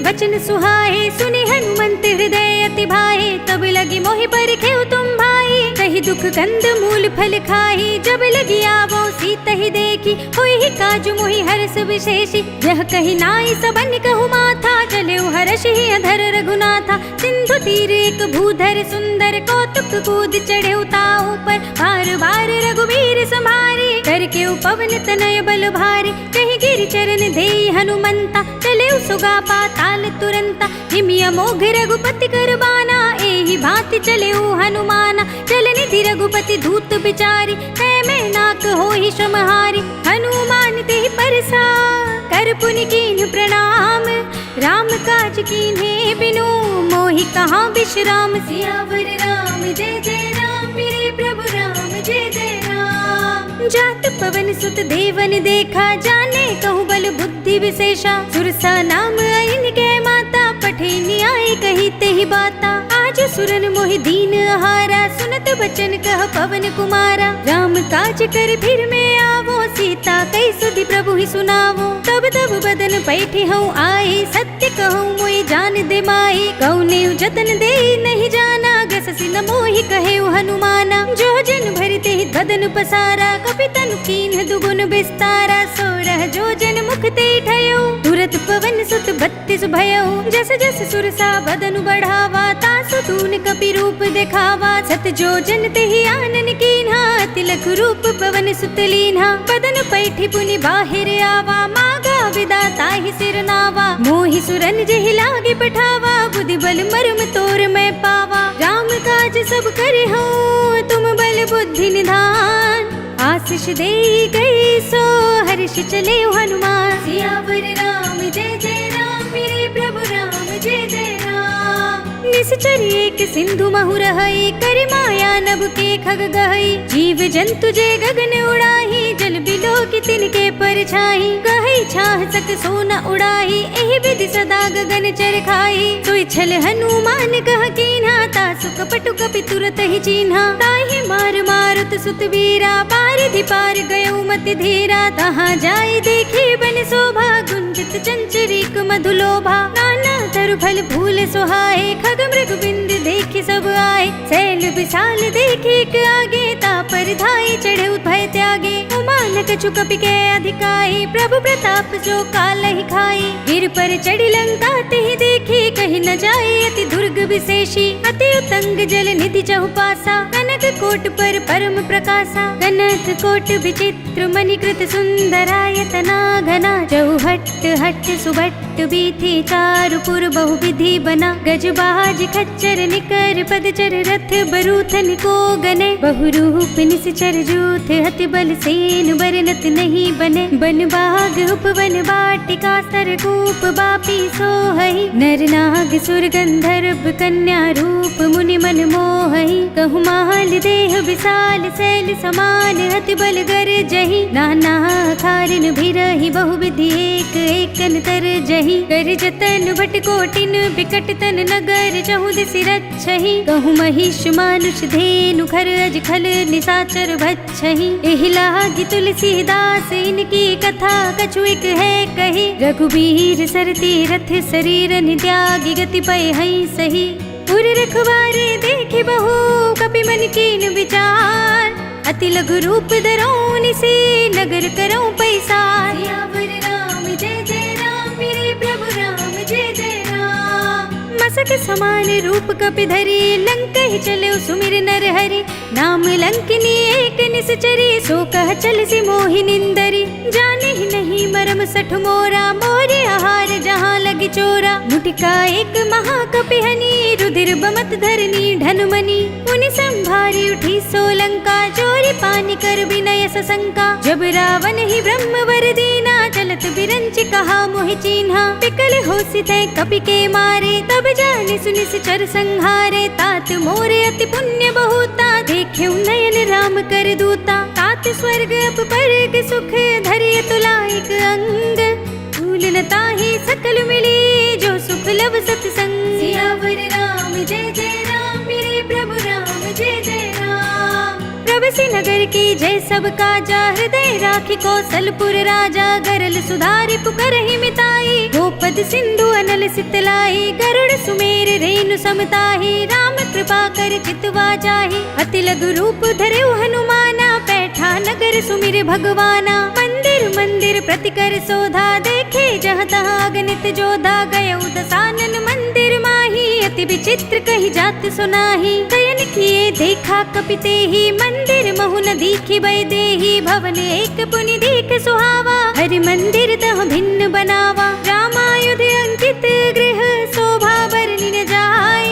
बचन सुहाए, सुने हनुमंत हृदय अति भाए। तब लगी मोहि परिखेउ तुम भाई, कही दुख कंद मूल फल खाई। जब लगी आवो सीता ही देखी, होई ही काजु मोहि हर्ष विशेषी। यह कही नाई सबन कहु माथा, चले हर्ष ही अधर रघुनाथा। सिंधु तीर एक भूधर सुंदर, कौतुक कूद चढ़े ताहु पर। बार बार रघुवीर संभारी, करके पवन तनय बल भारी। कहीं गिर चरण दे हनुमंता, चले सुगा पाताल तुरंता। हिमिय मोघ रघुपति करबाना, एहि भांति चले हनुमाना। चल निधि रघुपति धूत बिचारी, कै में नाक होहि श्रमहारी। हनुमान तेहि परसा, कर पुनि कीन्ह प्रणाम। राम काज कीन्हे बिनु, मोहि कहाँ विश्राम। सियावर राम जय जय राम, मेरे प्रभु राम जय जय राम। जात पवन सुत देवन देखा, जाने कहूँ बल बुद्धि विशेषा। सुरसा नाम अइन के माता, पठे न्याय कही तेहि बाता। आज सुरन मोहि दीन आहारा, सुनत बचन कह पवन कुमारा। राम काज कर फिर में आवो, सीता कई सुधि प्रभु ही सुनावो। तब तब बदन पैठे हूँ आए, सत्य कहूँ मोहि जान दे माई। कौने जतन दे नहीं जाना, गससि न मोहि कहे हनुमाना। जो जन भरते ही बदन पसारा, कपितन कीन्ह दुगुन विस्तारा। सोरह जो जन मुख ते ठयो, तुरत पवन सुत 32 भयउ। जस जस सुरसा बदन बढ़ावा, तासु तून कपि रूप दिखावा। सत जो जन तेहि आनन कीन्हा, तिलक रूप पवन सुत लीन्हा। बदन पैठी पुनि बाहिर आवा, मागा विदाता ही सिर नावा। मोहि सुरन जेहि लागे पठावा, बुद्धि बल मर्म तोर मैं पावा। राम काज सब करे हो, तुम बल बुद्धि निधान। आशीष दे गए सो, हर्ष चले हनुमान। सियावर राम जय जय राम, मेरे प्रभु राम जय जय राम। निश्चर एक सिंधु महु रहई, कर माया नभ के खग गहई। जीव जंतु जे गगन उड़ाही, जल बिलो की तिनके परछाई। गहई छाह सक सोना उड़ाही, एहि विधि सदा गगन चर खाई। सोई छल हनुमान कह कीन्हा, तासु कपटु कपि तुरत ही चीन्हा। ताहि मार मारुत सुत वीरा, पारिधि पार गयो मति धीरा। तहाँ जाय देखी बन शोभा, गुंजित चंचरीक मधुलोभा। नाना तरु फल फूल सुहाए, खग मृग बिंद देखि सब आए। सैल विशाल देखि एक आगे, तापर धाई चढ़े भय त्यागे। उमान कछु कपि के अधिकाई, प्रभु प्रताप जो काल ही खाई। गिर पर चढ़ी लंका तेहि देखी, कहीं न जाए अति दुर्ग विशेषी। अति उतंग जल निधि चहुपासा, कनक कोट पर परम प्रकाशा। कनक कोट विचित्र मणिकृत सुंदरायतना घना। चौहट हट सुबट बीथी, चारुपुर बहु विधि बना। गजबाज खच्चर निकर, पदचर रथ बरूथन को गने। बहुरूप निश्चर जूथ, हति बल सेन बरनत नहीं बने। बन बाग उपवन वाटिका, सरकूप बापी सोहई। नर नाग सुर गंधर्व, कन्या रूप मुनि मन मोहई। कहु माल देह विशाल, सैल समान हति बल गर जही। नाना खारिन भिरहि, बहु विधि एक एकन तर जही। कर जतन भट कोटिन, बिकट तन नगर चहु दिसि रक्षहि। कहु महिष मानुष धेनु, खर अज खल निशाचर भक्षहि। एहि लागी तुलसीदास, इनकी कथा कछु एक है कही। रघुबीर सरती रथ, शरीर नित्यागी गति पय हई सही। उर रखवारे देखे बहु, कपि मन कीन विचार। अति लघु रूप धरौनि से, नगर करौं पैसार। सियावर राम जय जय राम, मेरे प्रभु राम जय जय राम। मसक समान रूप कपि धरी, लंक ही चले सुमिर नर हरि। नाम लंकिनी एक निश्चरी, सो कह चल सी मोहि निंदरी। जाने ही नहीं मरम सठ मोरा, मोरे आहार जहाँ लगी चोरा। मुटिका एक महाकपि हनी, रुधिर बमत धरनी ढनमनी। उनि संभारी उठी सोलंका, चोरी पानी कर विनय सशंका। जब रावण ही ब्रह्म वर दीना, चलत बिरंच कहा मोहि चीन्हा। पिकल होसित कपि के मारे, तब जाने सुनि चर संहारे। तात मोरे अति पुण्य बहुता, देखे नयन राम कर दूता। तात स्वर्ग अप परग सुख, धरिय तुलाइक अंग। भूल न ताहि सकल मिली, जो सुख लब सत्संग। सियावर राम जय जय राम, मेरे प्रभु राम जय जय राम। प्रभु तुलसी नगर की जय सब काजा, हृदय राखी कौशलपुर राजा। गरल सुधारी पुकारहि मिताई, गोपद सिंधु अनल सितलाई। गरुड़ सुमेर रेणु समताही, राम कृपा कर चितवा जाहि। अति लघु रूप धरऊ हनुमाना, पैठा नगर सुमिर भगवाना। मंदिर मंदिर प्रति कर सोधा, देखे जहाँ तहाँ अगणित जोधा। गयऊ दसानन मंदिर माही, अति विचित्र कही जात सुनाही। शयन किए देखा कपिते ही, मंदिर महु न दीखि भय देहि। भवन एक पुनि दीख सुहावा, हरि मंदिर तह भिन्न बनावा। रामायुध अंकित गृह, शोभा बरनि न जाय।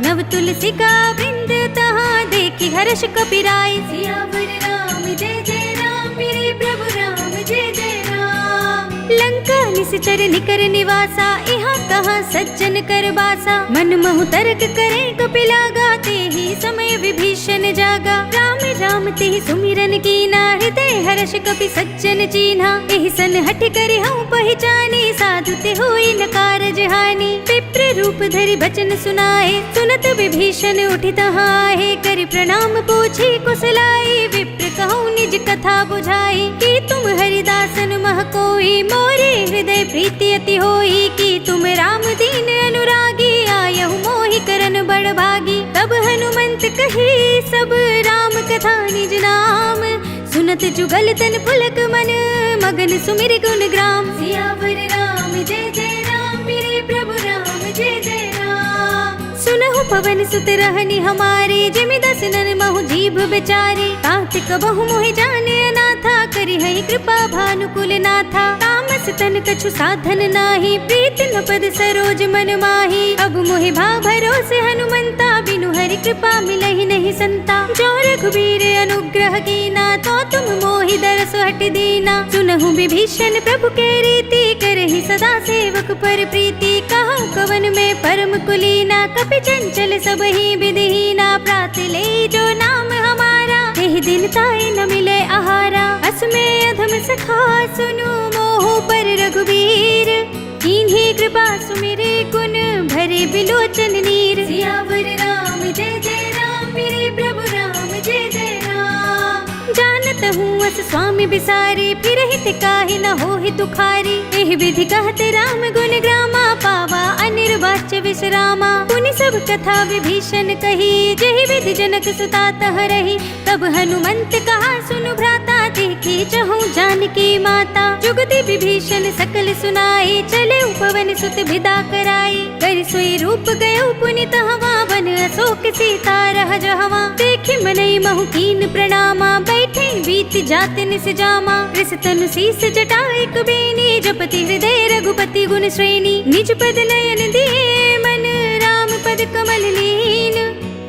नव तुलसी का वृंद, तहाँ देखि हर्ष कपिराय। सियावर राम जय जय राम, मेरे प्रभु राम जय जय राम। लंका निश्चर निकर निवासा, यहाँ कहाँ सज्जन कर बासा। मन महु तर्क करे कपिलागा, ते ही समय विभीषण जागा। राम राम ते सुमिरन कीना, हृदय हर्ष कपि सज्जन चीन्हा। एहि सन हठ करि हऊँ पहिचानी, साधु ते होई न कारज हानि। विप्र रूप धरि बचन सुनाए, सुनत विभीषण उठि तहाँ आहे। करि प्रणाम पूछी कुशलाई, विप्र कहूँ निज कथा बुझाई। कि तुम हरिदासन मह कोई, मोरे हृदय प्रीति अति होई। कि तुम राम दीन अनुरागी, आयहु मोहि करन बड़ भागी। तब हनुमंत कही सब राम कथा निज नाम। सुनत जुगल तन पुलक मन, मगन सुमिर गुण ग्राम। सियावर राम जय जय राम, मेरे प्रभु राम जय जय राम। सुनहु पवन सुत रहनि हमारे, जिमि दसनन महु जीभ बेचारे। कार्तिक बहु मोहि जाने अनाथा, करि है कृपा भानुकुल नाथा। तामस तन कछु साधन नाही, प्रीति न पद सरोज मन माही। अब मोहि भा भरोसे हनुमंता, बिनु हरि कृपा मिलहि नहीं संता। जो रघुबीर अनुग्रह कीना, तो तुम मोहि दरस हट दीना। सुनहु विभीषण प्रभु के रीति, करहि सदा सेवक पर प्रीति। कहूँ कवन में परम कुलीना, कपि चंचल सब ही विधिहीना। प्रात ले जो नाम हमारा, एहि दिन ताई न मिले आहारा। असमय अधम सखा सुनु, मोह पर रघुबीर। कीन्ही कृपा सुमिरे गुण, भरे बिलोचन नीर। सियावर राम जय जय राम, मेरे प्रभु राम जय जय राम। जानत हूँ अस स्वामी बिसारे, फिर हित काहि न होहि तुखारी। एहि विधि कहते राम गुण ग्रामा, पावा अनिर्वाच्य विश्रामा। पुनि सब कथा विभीषण कही, जेहि विधि जनक सुता तह रही। तब हनुमंत कहा सुनु भ्राता, देखी चहु जानकी माता। जुगति विभीषण सकल सुनाई, चले पवन सुत विदा कराई। कर सोई रूप गयो पुनि तहवा, बन अशोक सीता रह जहवा। देखि मनई महु कीन प्रणामा, बैठे बीत जात निस जामा। रिस तनु शीस जटा एक बेनी, जपति हृदय रघुपति गुण श्रेणी। निज पद नयन दिए मन, राम पद कमल लीन।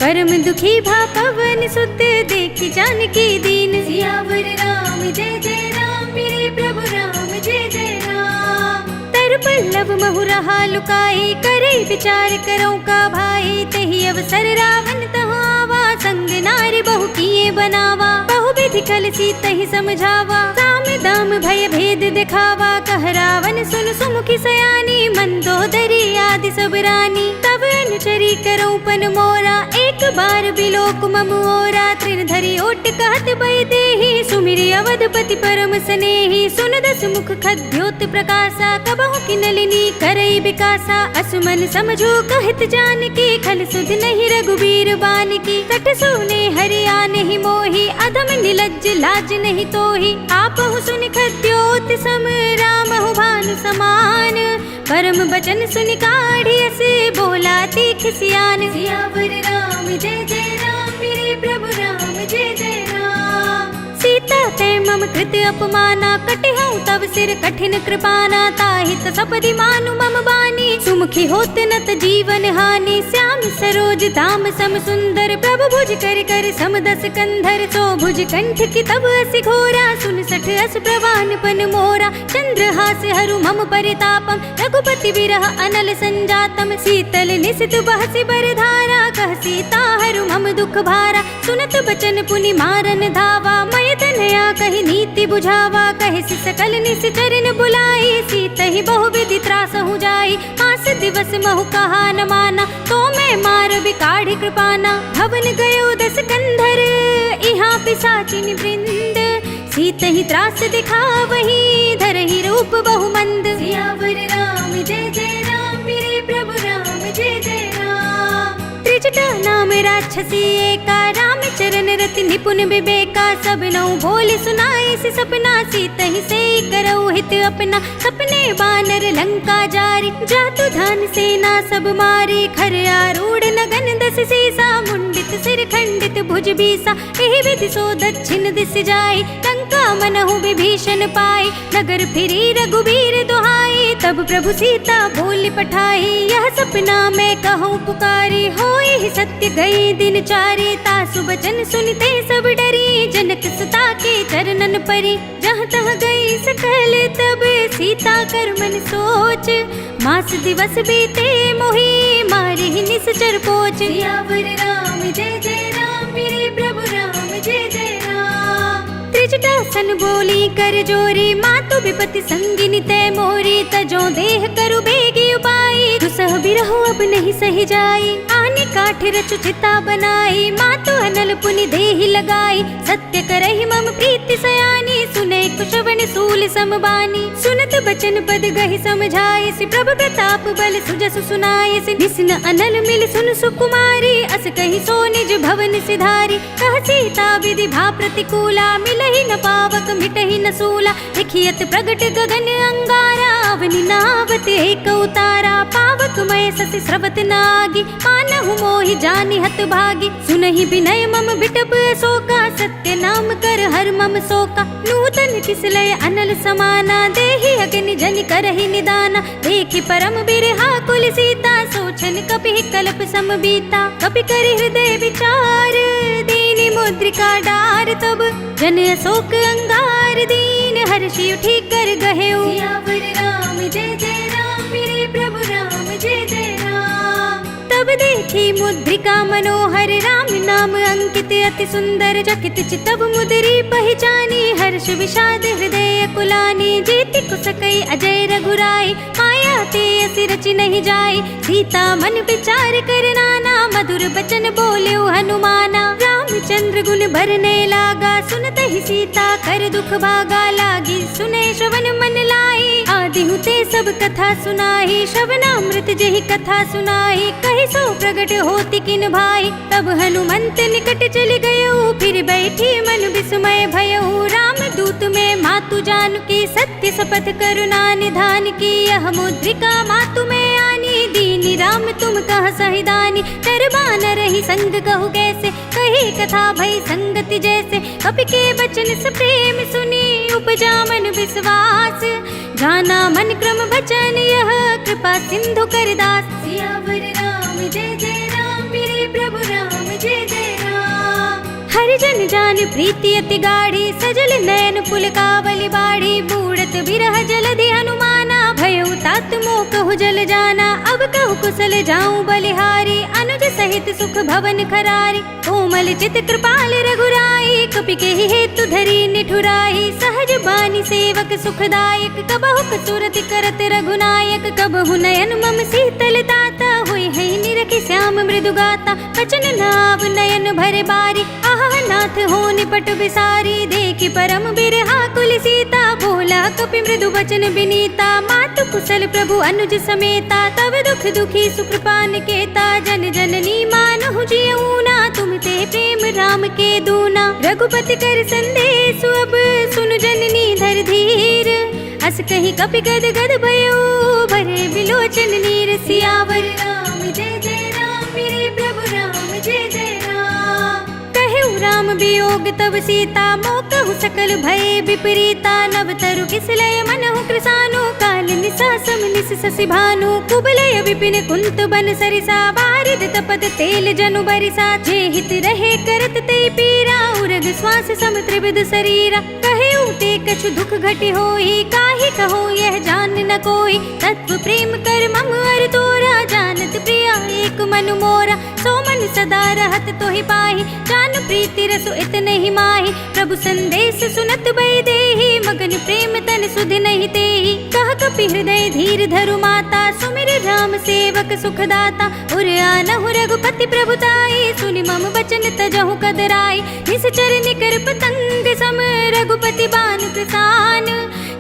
परम दुखी भा पवन सुत, देखि जानकी दीन। सियावर राम जय जय राम, मेरे प्रभु राम जय जय राम। तर पल्लव महु रहा लुकाई, करे विचार करौ का भाई। तही अवसर रावण तह आवा, संग नारी बहु किए बनावा। बहु विधि कल सीतहि समझावा, साम दाम भय भेद दिखावा। कह रावण सुन सुमुखी सयानी, मंदोदरी आदि सब रानी। तब अनुचरी करौ पन मोरा, एक बार बिलोक मम ओरा। तृण धरि ओट कहत भय देहि, सुमिरि अवधपति परम स्नेही। सुन दस मुख खद्योत प्रकाशा, कबहु की नलिनी करई विकासा। असुमन समझो कहत जानकी, खल सुध नहीं रघुबीर बानकी। तट सोने हरिया नहीं मोही, अधम निलज्ज लाज नहीं तोही। आपहु सुनि खद्योत सम, रामहु भानु समान। परम बचन सुनि काढ़ियस, बोला तीख सियान। सियावर राम जय जय राम, मेरे प्रभु राम जय जय राम। सीता ते मम कृत अपमाना, कटिहउ तव सिर कठिन कृपाना। ताहित सपदि मानु मम बानी, सुमुखी होत नत जीवन हानि। श्याम सरोज धाम सम सुंदर, प्रभु भुज कर कर सम दस कंधर। सो भुज कंठ की तब असि घोरा, सुन सठ अस प्रवान पन मोरा। चंद्रहास हरु मम परितापम, रघुपति विरह अनल संजातम। शीतल निशित बहसि बरधारा, कह सीता हरु मम दुख भारा। सुनत बचन पुनि मारन धावा, मय तनया कहि नीति बुझावा। कहि सकल निश्चरन बुलाई, सीतहि बहु विधि त्रासहु जाई। मास दिवस महु कहा न माना, तो मैं मार बिकाढ़ी कृपाना। भवन गयो दस कंधर, यहाँ पिशाचिनी वृंद, सीत ही त्रास दिखावही, धरहि रूप बहुमंद। सियावर राम जय जय राम, मेरे प्रभु राम जय जय राम। त्रिजटा नाम राक्षसी एका, राम चरण रति निपुण विवेका। सब नौ बोल सुनाए से सपना, सीत ही से करऊ हित अपना। सपने बानर लंका जारी, जातु धान सेना सब मारी। खर आरूढ़ नगन दस सीसा, मुंडित सिर खंडित भुज बीसा। एहि विधि सो दक्षिण दिस जाई, लंका मनहु विभीषण पाई। नगर फिरी रघुबीर दुहाई, तब प्रभु सीता बोली पठाई। यह सपना मैं कहूँ पुकारी, होई ही सत्य गई दिन चारे। तासु बचन सुनते सब डरी, जनक सुता के चरणन परी। जहाँ तहाँ गई सकल तब, सीता कर मन सोच। मास दिवस बीते मोहि, मारे ही निश्चर पोच। सियावर राम जय जय राम, मेरे प्रभु राम जय जय राम। त्रिजटा सन बोली कर जोरी, मातु विपति संगिनी तै मोरी। तजो देह करु बेगी उपाई, दुसह बिरहु अब नहीं सही जाई। आने काठ रचु चिता बनाई, मातु अनल पुनि देहि लगाई। सत्य करहि मम प्रीति सयानी, सुने कुशवन सूल समबानी। सुनत बचन पद गहि समझाए, सि प्रभु प्रताप बल सुजसु सुनाए। सि निस्न अनल मिल सुन सुकुमारी, अस कहि सो निज भवन सिधारी। कह सीता विधि भा प्रतिकूला, मिलहि न पावक मिटहि न सूला। लिखियत प्रगट गगन अंगारा, अवनि नावत एक उतारा। पावक मय ससि स्रवत नागी, मानहु मोहि जानि हत भागी। सुनहि बिनय मम बिटप शोका, सत्य नाम कर हर मम शोका। नूतन किसलय अनल समाना, देहि अग्नि जनि करहि निदाना। देखि परम बिरहा कुल सीता, सोचन कपि कल्प सम बीता। कपि करि हृदय विचार, दीनि मुद्रिका डार। तब जन अशोक अंगार, दीन हर्षि उठी कर गहेउ। सियावर राम जय जय राम, मेरे प्रभु राम जय जय राम। तब देखी मुद्रिका मनोहर, राम नाम अंकित अति सुंदर। चकित चितव मुद्री पहचानी, हर्ष विषाद हृदय कुलानी। जीति कुसकई अजय रघुराई, माया ते असि रचि नहीं जाई। सीता मन विचार कर नाना, मधुर बचन बोल्यो हनुमाना। रामचंद्र गुण भरने लागा, सुनत ही सीता कर दुख भागा। लागी सुने श्रवण मन लाई, आदि हुते सब कथा सुनाई। श्रवणामृत जेहि कथा सुनाई, कहि सो प्रगट होति किन भाई। तब हनुमंत निकट चली गयो, फिर बैठी मन विस्मय भयउ। राम दूत में मातु जानकी, सत्य शपथ करुणा निधान की। यह मुद्रिका मातु में आनी, दीनी राम तुम कह सहिदानी। दरबान रही संग कहु कैसे, कही कथा भई संगति जैसे। कपि के बचन से प्रेम सुनी, उपजा मन विश्वास। जाना मन क्रम बचन यह, कृपा सिंधु कर दास। सियावर राम जय जय राम, मेरे प्रभु राम जय जय राम। हरि जन जान प्रीति अति गाढ़ी, सजल नयन पुलकावली बाढ़ी। बूढ़त बिरह जलधि हनुमाना, भयउ तात मोह कहु जल जाना। अब कहु कुशल जाऊं बलिहारी, अनुज सहित सुख भवन खरारी। कोमल चित कृपाल रघुराई, कपि के हेतु धरी निठुराई। सहज बानी सेवक सुखदायक, कबहु कसुरति करत रघुनायक। कबहु नयन मम शीतल ताता, हुई है निरखि श्याम मृदु गाता। बचन नाव नयन भरे बारी, आह नाथ हो निपट विसारी। देखि परम बिरहा कुल सीता, बोला कपि मृदु बचन बिनीता। मातु कुशल प्रभु अनुज समेता, तब दुख दुखी सुकृपा निकेता। जन जननी मानहु जियऊना, तुम ते प्रेम राम के दूना। रघुपति कर संदेश अब, सुनु जननी धर धीर। अस कहि कपि गद गद भयो, भरे बिलोचन नीर। सियावर राम जय जय राम, मेरे प्रभु राम जय जय राम। कहु राम वियोग तब सीता, मोकहु सकल भय विपरीता। नव तरु किसलय मनहु कृसानु, काल निसा सम निस ससि भानु। कुबलय विपिन कुंत बन सरिसा, बारिद तपत तेल जनु बरिसा। जे हित रहे करत ते पीरा, उरग श्वास सम त्रिविध शरीरा। कहु ते कछु दुख घटि होई, काहि कहो यह जान न कोई। तत्व प्रेम कर मम अर तोरा, जानत प्रिया एक मन मोरा। सो मन सदा रहत तोहि पाहि, जान प्रीति रसु इतने ही माहि। प्रभु संदेश सुनत भय देहि, मगन प्रेम तन सुधि नहीं तेहि। कह कपि हृदय धीर धरु माता, सुमिर राम सेवक सुखदाता। उर आनहु रघुपति प्रभुताई, सुनि मम बचन तजहु कदराई। निश्चर निकर पतंग सम रघुपति बान प्रसान।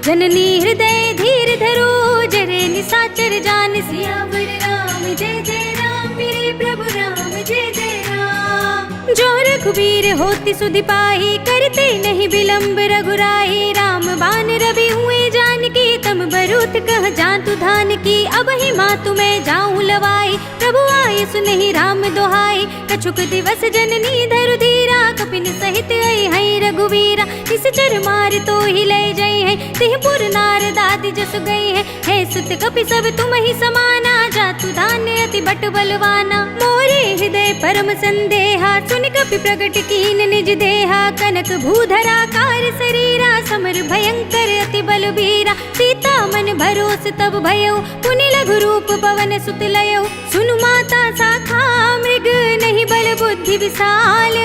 जननी हृदय धीर धरो जरे निशाचर जान। सियावर राम जय जय राम मेरे प्रभु राम जय जय राम। जो रघुवीर होति सुधि पाही करते नहीं विलंब रघुराई। राम बान रवि हुए जानकी तम बरूथ कह जातु धान की। अब ही मातु मैं जाऊं लवाई प्रभु आय सुनहि राम दोहाई। कछुक दिवस जननी धरु धीरा कपिन सहित आई है रघुवीरा। निश्चर मार तो ही ले जई है तिह पुर नार दादी जस गई है। हे सुत कपि सब तुम ही समाना जातु धान्य अति बट बलवाना। मोरे हृदय परम संदेहा सुन कपि प्रगट कीन निज देहा। कनक भूधरा कार शरीरा समर भयंकर अति बलबीरा। सीता मन भरोस तब भयो पुनि लघु रूप पवन सुत लयो। सुनु माता शाखा मृग नहीं बल बुद्धि विशाल।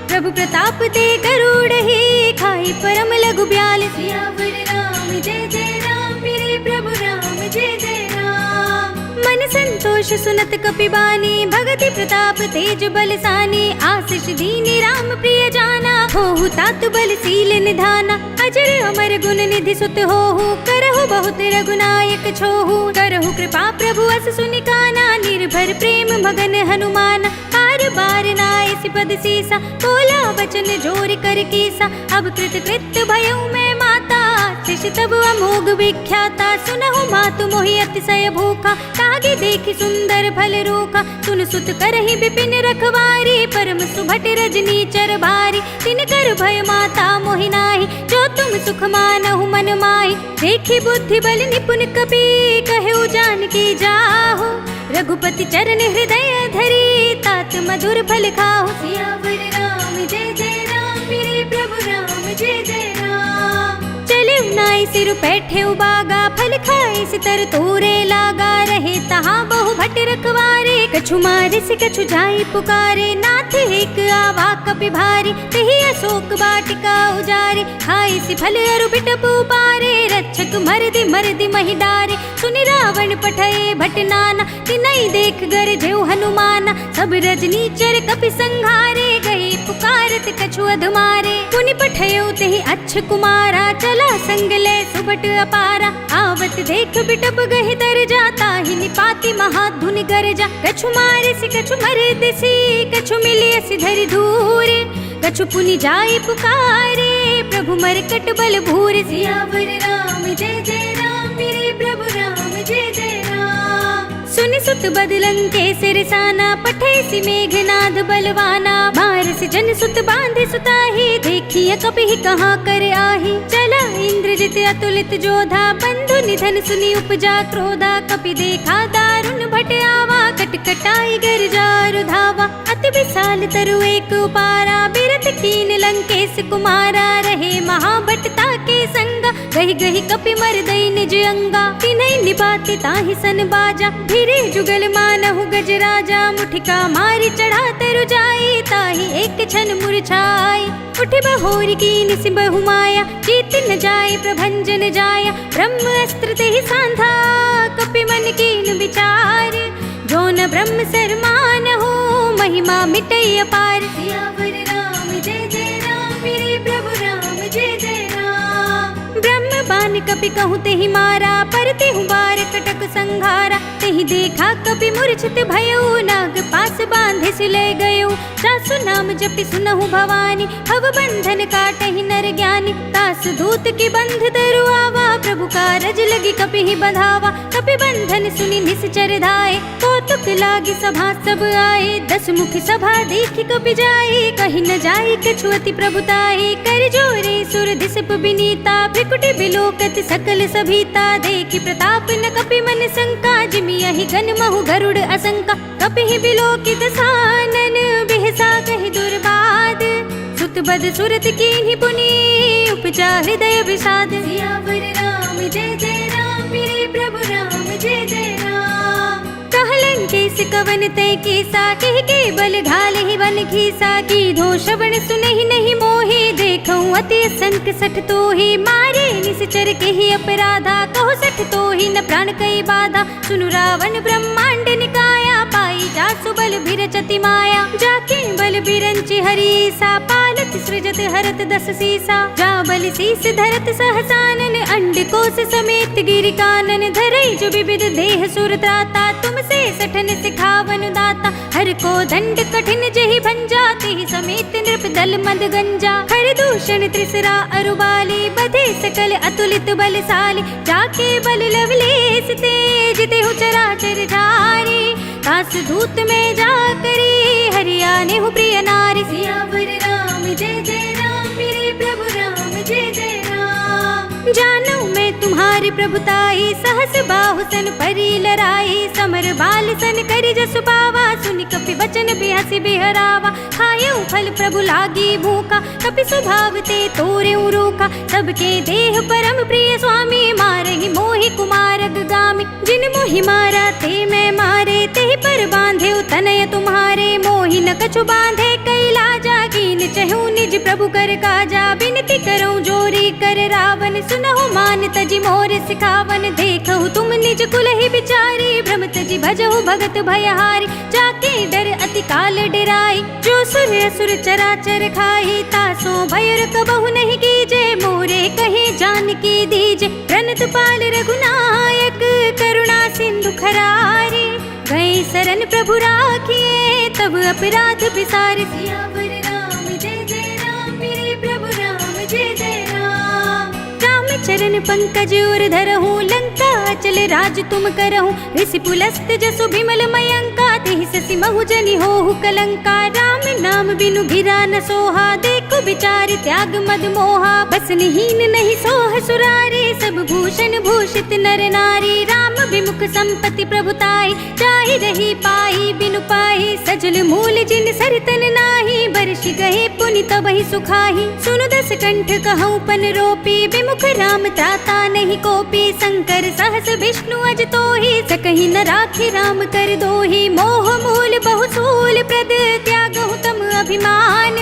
प्रभु प्रताप ते गरुड़ ही खाई परम लघु ब्याल। सियावर राम जय जय राम मेरे प्रभु राम जय जय राम। मन संतोष सुनत कपि बानी भगति प्रताप तेज बलसानी। आशीष दीनी राम प्रिय जाना होहु तात बलशील निधाना। अजर अमर गुण निधि सुत होहु करहु बहुत रघुनायक छोहु। करहु कृपा प्रभु अस सुनिकाना निर्भर प्रेम मगन हनुमान। बार बार नाय सिपद सीसा बोला वचन जोर कर कीसा। अब कृत कृत भयउ मैं माता शिष तब अमोघ विख्याता। सुनहु मातु मोहि अतिशय भूखा तागे देखि सुंदर फल रूखा। सुन सुत करहि विपिन रखवारी परम सुभट रजनी चर भारी। तिन कर भय माता मोहि नाहि जो तुम सुख मानहु मन माहि। देखि बुद्धि बल निपुण कपि कहु जानकी जाहु। रघुपति चरण हृदय धरी तात मधुर फल खाहु। सियावर राम जय जय राम मेरे प्रभु राम जय जय राम। चले नाई सिर बैठे उबागा फल खाए सितर तोरे लागा। रहे तहाँ बहु भट रखवारे कछु मारे से कछु जाई पुकारे। नाथ एक आवा कपि भारी तेहि अशोक वाटिका उजारे। खाई सि फल अरु बिटप उपारे रक्षक मरदि मरदि महि डारे। सुनि रावण पठए भट नाना तिनहि देख गर जेउ हनुमाना। सब रजनी चर कपि संघारे गए पुकारत कछु अधमारे। पुनि पठयो तेहि अच्छ कुमारा चला संग ले सुबट अपारा। आवत देख बिटप गहि दर जाता ही निपाति महाधुनि गरजा। कछु मारे से कछु मरे दिसी कछु मिलिय सिधरि धूर। कछु पुनि जाई पुकारे प्रभु मरकट बल भूर। सियावर राम जय जय राम मेरे प्रभु राम जय जय राम। सुनि सुत बदलंके सिरसाना पठे सि मेघनाद बलवाना। मारस जन सुत बांधे सुताही देखिए कपि कहाँ कर आही। चला इंद्रजित अतुलित जोधा बंधु निधन सुनि उपजा क्रोधा। कपि देखा दारुण भट आवा कटकटाई गिरजार धावा। अति विशाल तरु एक उपारा बिरत कीन लंकेश कुमारा। रहे महाभटता के संगा गहि गहि कपि मरदई निज अंगा। तिन्हि निपाति ताहि सन बाजा धीरे जुगल मानहु गजराजा। मुठिका मारी चढ़ा तरु जाई ताहि एक क्षण मुरझाई। उठ बहोरी कीन सि बहु माया जीत न जाय प्रभंजन जाया। ब्रह्म अस्त्र तेहि सांधा कपि मन कीन विचार। जो न ब्रह्म सर मानहु महिमा मिटई अपार। सियावर राम जय जय राम मेरे प्रभु राम जय जय राम। ब्रह्म बान कपि कहूँ तेहि मारा पर तेहु बार कटक संघारा। तेहि देखा कपि मूर्छित भयो नाग पास बांधे से ले गयो। सासु नाम जपि सुनहु भवानी भव बंधन काटहि नर ज्ञानी। तास दूत की बंध दरु आवा प्रभु कारज लगी कपि ही बंधावा। कपि बंधन सुनि निश्चर धाये कौतुक लागी सभा सब आए। दस मुख सभा देखि कपि जाए कहि न जाए कछु अति प्रभुताए। कर जोरे सुर दिसप बिनीता भ्रिकुटि बिलोकत सकल सभीता। देखि प्रताप न कपि मन शंका जिमि यहि गन महु गरुड़ असंका। कपि ही बिलोकित सानन बिहसा कहि दुर्बाद। सुत बद सुरत कीन्हि पुनि उपजा हृदय विषाद। सियावर राम जय जय राम मेरे प्रभु राम जय जय राम। कहलन केस कवन तय कीसा कह के बल घाल ही वन खीसा। की धो श्रवण सुनहि नहीं मोहि देखऊं अति संक सठ तोहि। मारे निश्चर के ही अपराधा कहो सठ तोहि न प्राण कई बाधा। सुनु रावण ब्रह्मांड निकाया पाई जासु बल बिरचति माया जाके बल बिरंचि हरीसा पालत सृजत हरत दस सीसा जा बल शीस धरत सहसानन अंड कोस समेत गिरि कानन धरई जो विविध देह सुर त्राता तुमसे सठन सिखावन दाता हर को दंड कठिन जहि भंजा तेहि समेत नृप दल मद गंजा खर दूषण त्रिसरा अरुबाली बधे सकल अतुलित बलशाली जाके बल लवलेस तेज तेहु चराचर झारी कास धूत में जा करी हरियाणे हूँ प्रिय नारी सियावर राम जय जय राम मेरे प्रभु राम जय जय राम जानू मैं तुम्हारी प्रभुताई सहस बाहु सन परी लराई समर बाल सन करी जसु पावा सुनि कपि वचन बिहसी बिहरावा खायऊ फल प्रभु लागी भूखा कपि स्वभाव ते तोरे रूखा सबके देह परम प्रिय स्वामी मारहि मोहि कुमार गामी जिन मोहि मारा ते मैं मारे ते पर बांधे तनय तुम्हारे मोहि न कछु बांधे कैला जागीन चहु निज प्रभु कर काजा बिनती करऊं जोरी कर रावण सुनहु मान तजी मोर सिखावन देखहु तुम निज कुल ही बिचारी भ्रम तजी भजहु भगत भयहारी जाके डर अति काल डराई जो सुर असुर चराचर खाई तासो भयर कबहु नहीं कीजे मोरे कहे जान की दीजे प्रणत पाल रघुनायक करुणा सिंधु खरारी गए शरण प्रभु राखिए तब अपराध बिसारे सियावर राम जय जय राम मेरे प्रभु राम जय जय राम राम चरण पंकज उर धरहूँ लंका चल राज तुम करहूँ ऋषि पुलस्त जसु बिमल मयंका तेहि ससि महु जनि होहु कलंका राम नाम बिनु गिरा न सोहा देखो बिचारी त्याग मद मोहा बसनहीन नहीं सोह सुरारी सब भूषण भूषित नर नारी राम विमुख संपत्ति प्रभुताई चाहि रही पाई बिनु पाई सजल मूल जिन सरतन नाही बरसि गए पुनि तबहि सुखाही सुनु दस कंठ कहूँ पन रोपी विमुख राम त्राता नहीं कोपी शंकर सहस विष्णु अज तोहि सकहि न राखी राम कर दोहि मोह मूल बहुसूल प्रद त्यागहु तम अभिमान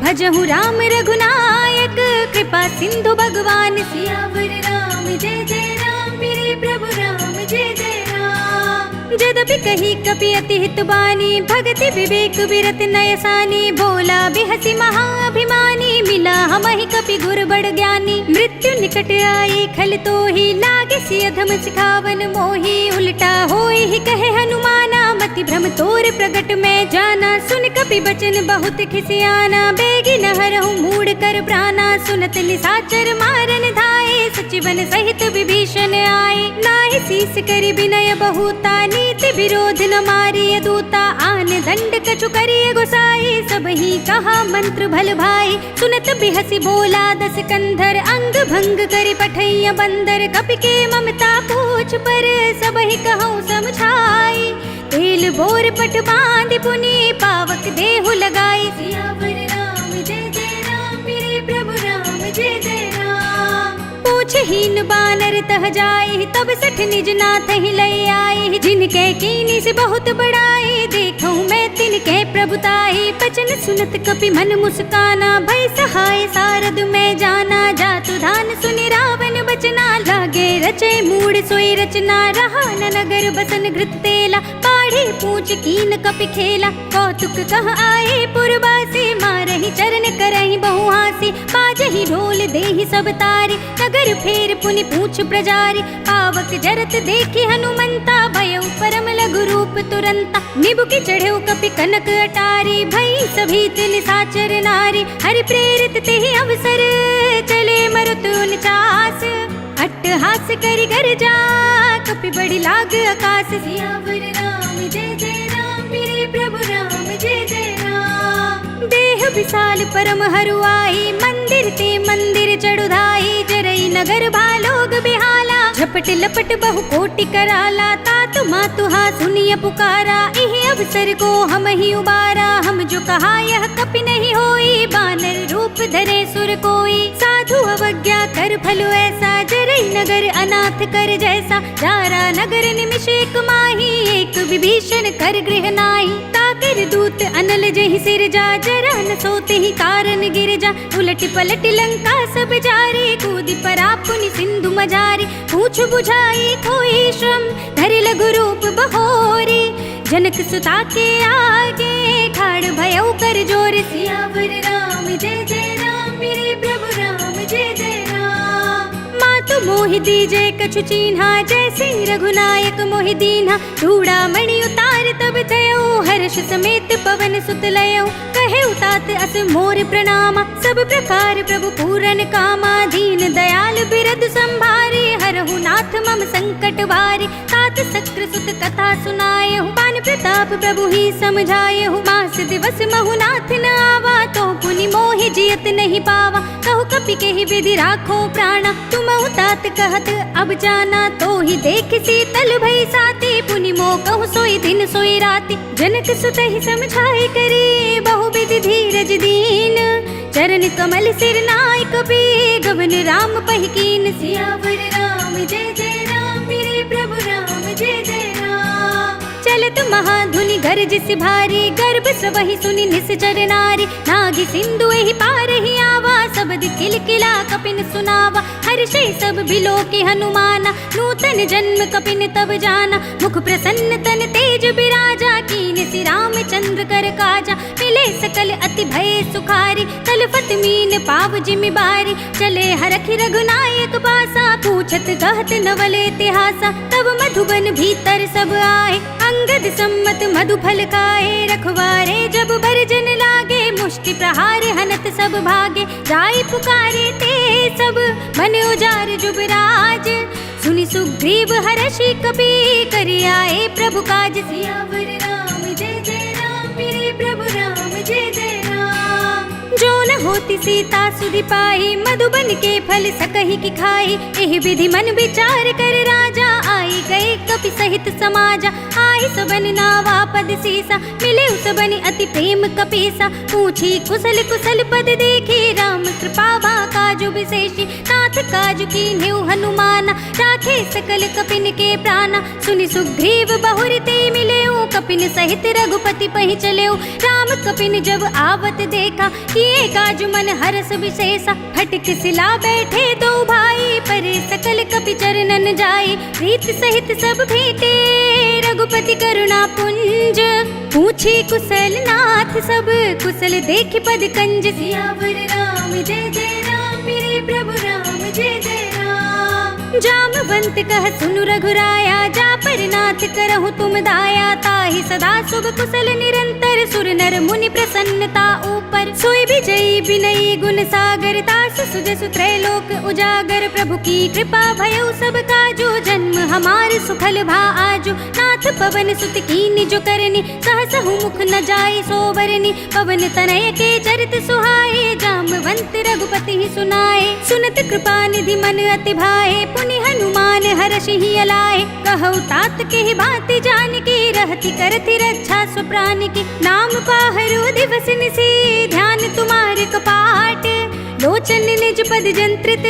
भजहु राम रघुनायक कृपा सिंधु भगवान सियावर राम जय जय राम मेरे प्रभु राम जय जय राम जदपि कही कपि अति हित बानी भगति विवेक विरत नयसानी बोला बिहसी महाअभिमानी मिला हमहि कपि गुर बड़ ज्ञानी मृत्यु निकट आई खल तो ही लागे सि अधम सिखावन मोही उल्टा होई ही कहे हनुमाना मति भ्रम तोर प्रगट में जाना सुन कपि बचन बहुत खिसियाना बेगी न हरहु मूड कर प्राणा सुनत निसाचर मारन धाये सचिवन सहित विभीषण आए नाहि शीस करि विनय बहुता नीति विरोध न मारिय दूता आन दंड कछु करिय गोसाई सब ही कहा मंत्र भल भाई सुनत बिहसी बोला दस कंधर अंग भंग करि पठैया बंदर कपि के ममता पूछ पर सब ही कहूँ समझाई तेल बोर पट बांध पुनि पावक देहु लगाई सियावर राम जय जय राम मेरे प्रभु राम जय जय राम पूछहीन बानर तह जाए तब सठ निज नाथ ही लय आए जिनके कीनी से बहुत बड़ाई देखूं मैं तिनके प्रभुताई बचन सुनत कपि मन मुस्काना भय सहाय सारद में जाना जातु धान सुनि रावण बचना लागे रचे मूड सोई रचना रहा न नगर बसन घृत तेला पाढ़े पूछ कीन कपि खेला कौतुक कह आए पुरवासी मारहि चरण करहि बहु हासी बाजहि ढोल देहि सब तारी नगर फेर पुनि पूछ प्रजारी पावक जरत देखि हनुमंता भयउ परम लघु रूप तुरंता निबुकि चढ़ेउ कपि कनक अटारी भई सभी तिन साचर नारी हरि प्रेरित तेहि अवसर चले मरुत उनचास अट्टहास करि गरजा कपि बड़ी लाग आकाश सियावर राम जय जय राम मेरे प्रभु राम जय जय राम देह विशाल परम हरुआई मंदिर ते मंदिर चढ़ुधाई जरई नगर भालोग बिहाला झपट लपट बहु कोटि कराला तात मातु हा सुनिय पुकारा इह अवसर को हम ही उबारा हम जो कहा यह कपि नहीं होई बानर रूप धरे सुर कोई साधु अवज्ञा कर फलो ऐसा जरई नगर अनाथ कर जैसा जारा नगर निमिष एक माही एक विभीषण कर गृह नाई ताकर दूत अनल जहि सिर जा जरा न सोते ही कारण गिर जा उलट पलट लंका सब जारी कूदी परा पुनि सिंधु मजारी पूछ बुझाई कोई श्रम धरि लघु रूप बहोरी जनक सुता के आगे ठाड़ भयउ कर जोर, सियावर राम जय जय राम, मेरे प्रभु राम जय जय राम। मातु मोहि दीजे कछु चीन्हा, जैसे रघुनायक मोहि दीन्हा। चूड़ामणि उतार तब थयउ, हर्ष समेत पवन सुत लयउ। कहे उतात अस मोर प्रणामा, सब प्रकार प्रभु पूरन कामा। दीन दयाल बिरद संभारे, हरहु नाथ मम संकट वारे। तात सक्र सुत कथा सुनायहु, पान प्रताप प्रभु ही समझायहु। मास दिवस महु नाथ न आवा, तो पुनि मोहि जियत नहीं पावा। कहु कपि केहि विधि राखो प्राणा, तुम तात कहत अब जाना। तो ही देख शीतल भई साती, पुनि मोह कहु सोई दिन सोई राती। जनक सुत ही समझाए करे, बहु विधि धीरज दीन। चरण कमल सिर नाय कपि, गवन राम पहिकीन। सियावर राम जय जय राम, मेरे प्रभु राम जय जय राम। चलत महाधुनि गरज सि भारी, गर्भ स्रवहि सुनि निश्चर नारी। नागी सिंधु एहि पार ही आवा, सबद किलकिला कपिन सुनावा। हर्षे सब बिलो के हनुमाना, नूतन जन्म कपिन तब जाना। मुख प्रसन्न तन तेज बिराजा, कीन सि रामचंद्र कर काजा। मिले सकल अति भय सुखारी, तलफत मीन पाव जिमि बारी। चले हरखि रघुनायक पासा, पूछत कहत नवल इतिहासा। तब मधुबन भीतर सब आए, अंगद सम्मत मधु फल खाए। रखवारे जब बरजन लागे, मुष्टि प्रहार हनत सब भागे। जाय पुकारे ते सब, मन उजार जुबराज। सुनि सुग्रीव हर्षि कपि, करि आए प्रभु काज। सियावर राम जय जय राम, मेरे प्रभु राम जय जय राम। जो न होती सीता सुधि पाई, मधुबन के फल सकहि की खाई। एहि विधि मन विचार कर राजा, आई गए कपि सहित समाजा। आई सबन नावा पद सीसा, मिले सबनि अति प्रेम कपीसा। पूछी कुशल कुशल पद देखी, राम कृपा बा काजु विशेषी। नाथ काजु कीन्हु हनुमाना, राखे सकल कपिन के प्राणा। सुनि सुग्रीव बहुर ते मिलेउ, कपिन सहित रघुपति पहि चलेउ। राम कपिन जब आवत देखा, किए काजु मन हरस विशेषा। फटक सिला बैठे दो भाई, परे सकल कपि चरणन जाए। प्रीत सहित सब भेटे, रघुपति करुणा पुंज। पूछी कुशल नाथ सब, कुशल देख पद कंज। सियावर राम जय जय राम, मेरे प्रभु राम जय जय राम। जामवंत कह सुनु रघुराया, जा पर नाथ करहु तुम दाया। ताहि सदा शुभ कुशल निरंतर, सुर नर मुनि प्रसन्नता ऊपर। सोई विजयी विनयी गुण सागर, तास सुजसु त्रैलोक उजागर। प्रभु की कृपा भयउ सब काजो, जन्म हमार सुखल भा आजो। नाथ पवन सुत कीन्हि जो करनी, सहसहु मुख न जाय सोबरनी। पवन तनय के चरित सुहाए, जामवंत रघुपति ही सुनाए। सुनत कृपा निधि मन अति भाए, पुनि हनुमान हर्षि ही अलाए। कहु तात के भांति जानकी, रहति करति रक्षा सुप्राण की। नाम पाहरो दिवस निसी, ध्यान तुम्हारे कपाट। लोचन निज पद जंत्रित,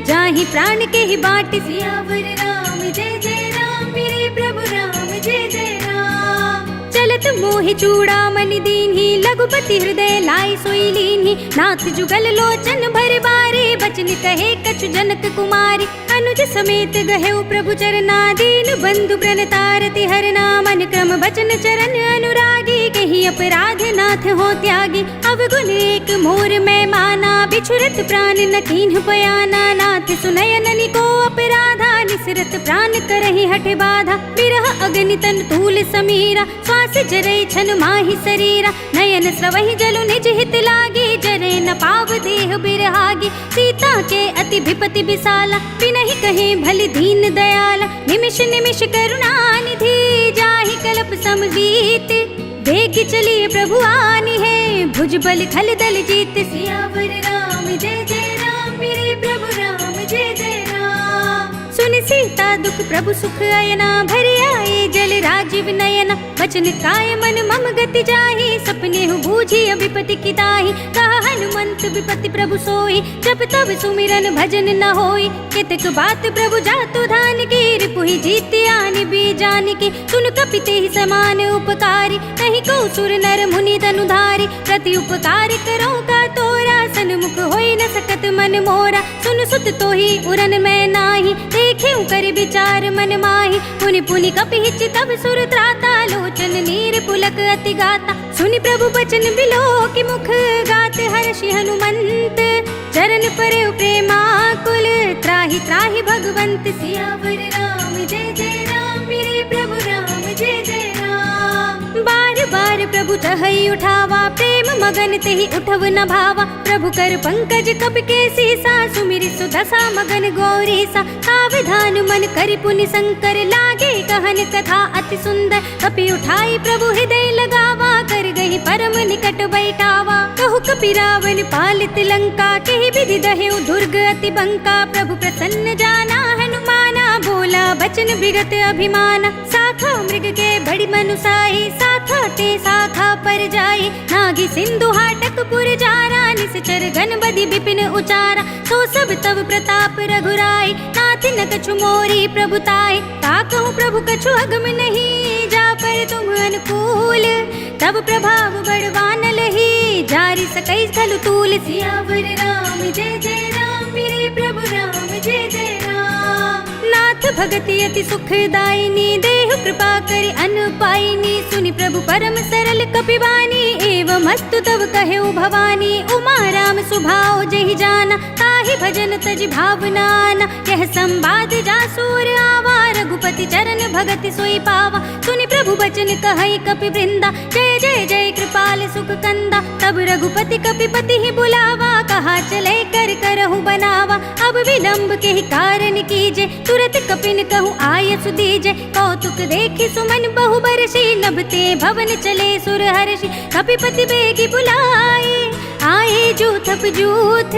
जाहि प्राण के ही बाट। सियावर राम जय जय राम, मेरे प्रभु राम जय जय राम। चलत मोहि चूड़ामणि दीन्हि, लघुपति हृदय लाई सोई लीन्हि। नाथ जुगल लोचन भर बारे, बचन कहे कछु जनक कुमारी। अनुज समेत गहेउ प्रभु चरना, दीन बंधु प्रणतारति हरना। मन क्रम बचन चरण अनुरागी, कहीं अपराध नाथ हो त्यागी। अवगुण एक मोर मैं माना, बिछुरत प्राण न कीन्ह पयाना। नाथ सुनय ननि को अपराधा, निसरत प्राण करहि हठ बाधा। बिरह अग्नि तन तूल समीरा, श्वास जरई छन माहि शरीरा। नयन स्रवहि जलु निज हित लागी, जरे न पाव देह बिरहागी। सीता के अति विपति विशाला, बिनहि कहे भली दीन दयाला। निमिष निमिष करुणा निधि, जाहि कल्प समजीत। वेग चलिए प्रभु आनी है, भुज बल खल दल जीत। सियावर राम जय जय राम, मेरे प्रभु राम जय जय राम। सुनि सीता दुख प्रभु सुख अयना, भर आए जल राजीव नयना। वचन काय मन मम गति जाहि, सपने हनु बूझी विपत्ति की ताही। कहा हनुमंत विपत्ति प्रभु सोई, जब तब सुमिरन भजन न होई। कितक बात प्रभु जातु धान की, रिपुहि जीति आनि भी जान की। सुन कपिते ही समान उपकारी, नहीं को सुर नर मुनि तनुधारी। प्रति उपकार करो का तोरा, सन्मुख होई न सकत मन मोरा। सुन सुत तो ही उरन मैं नाही, देखे कर विचार मन माही। पुनि पुनि कपिहिच तब सुर त्राता, लोचन नीर पुलक अति गाता। सुनि प्रभु बचन बिलो कि मुख, गात हर्षि हनुमंत। चरण परे प्रेमाकुल, त्राहि त्राहि भगवंत। सियावर राम जय जय राम, मेरे प्रभु राम जय जय राम। बार बार प्रभु चहई उठावा, प्रेम मगन तेहि उठव न भावा। प्रभु कर पंकज कपि के सीसा, सुमिरि सुदशा मगन गौरीसा। सावधान मन करि पुनि शंकर, लागे कहन कथा अति सुंदर। कपि उठाई प्रभु हृदय लगावा, कर गही परम निकट बैठावा। कहु कपि रावण पालित लंका, केहि विधि दहेउ दुर्ग अति बंका। प्रभु प्रसन्न जाना हनुमाना, बोला बचन विगत अभिमाना। शाखा मृग के बड़ी मनुसाई, शाखा ते शाखा पर जाई। नागी सिंधु हाटक पुर जारा, निश्चर घन बदि विपिन उचारा। सो सब तब प्रताप रघुराई, नाथ न कछु मोरी प्रभुताई। ताकहु प्रभु कछु अगम नहीं, जा पर तुम अनुकूल। तब प्रभाव बड़वान लही, जारि सकई स्थल तूल। सियावर राम जय जय राम, मेरे प्रभु राम जय जय राम। नाथ भगति अति सुखदायिनी, देहु कृपा करि अन पाइनी। सुनि प्रभु परम सरल कपिवानी, एवं अस्तु तब कहेउ भवानी। उमा राम सुभाव जहि जाना, ताहि भजन तज भावना आना। यह संवाद जासूर आवा, रघुपति चरण भगति सोई पावा। सुनि प्रभु बचन कहई कपि वृंदा, जय जय जय कृपाल सुख कंदा। तब रघुपति कपिपति ही बुलावा, कहा चले कर करहु बनावा। अब विलंब के ही कारण कीजे, तुरत कपिन कहूँ आयसु दीजे। कौतुक देखि सुमन बहु बरसी, नभते भवन चले सुर हर्षि। कपिपति बेगी बुलाए, आए जूथप जूथ।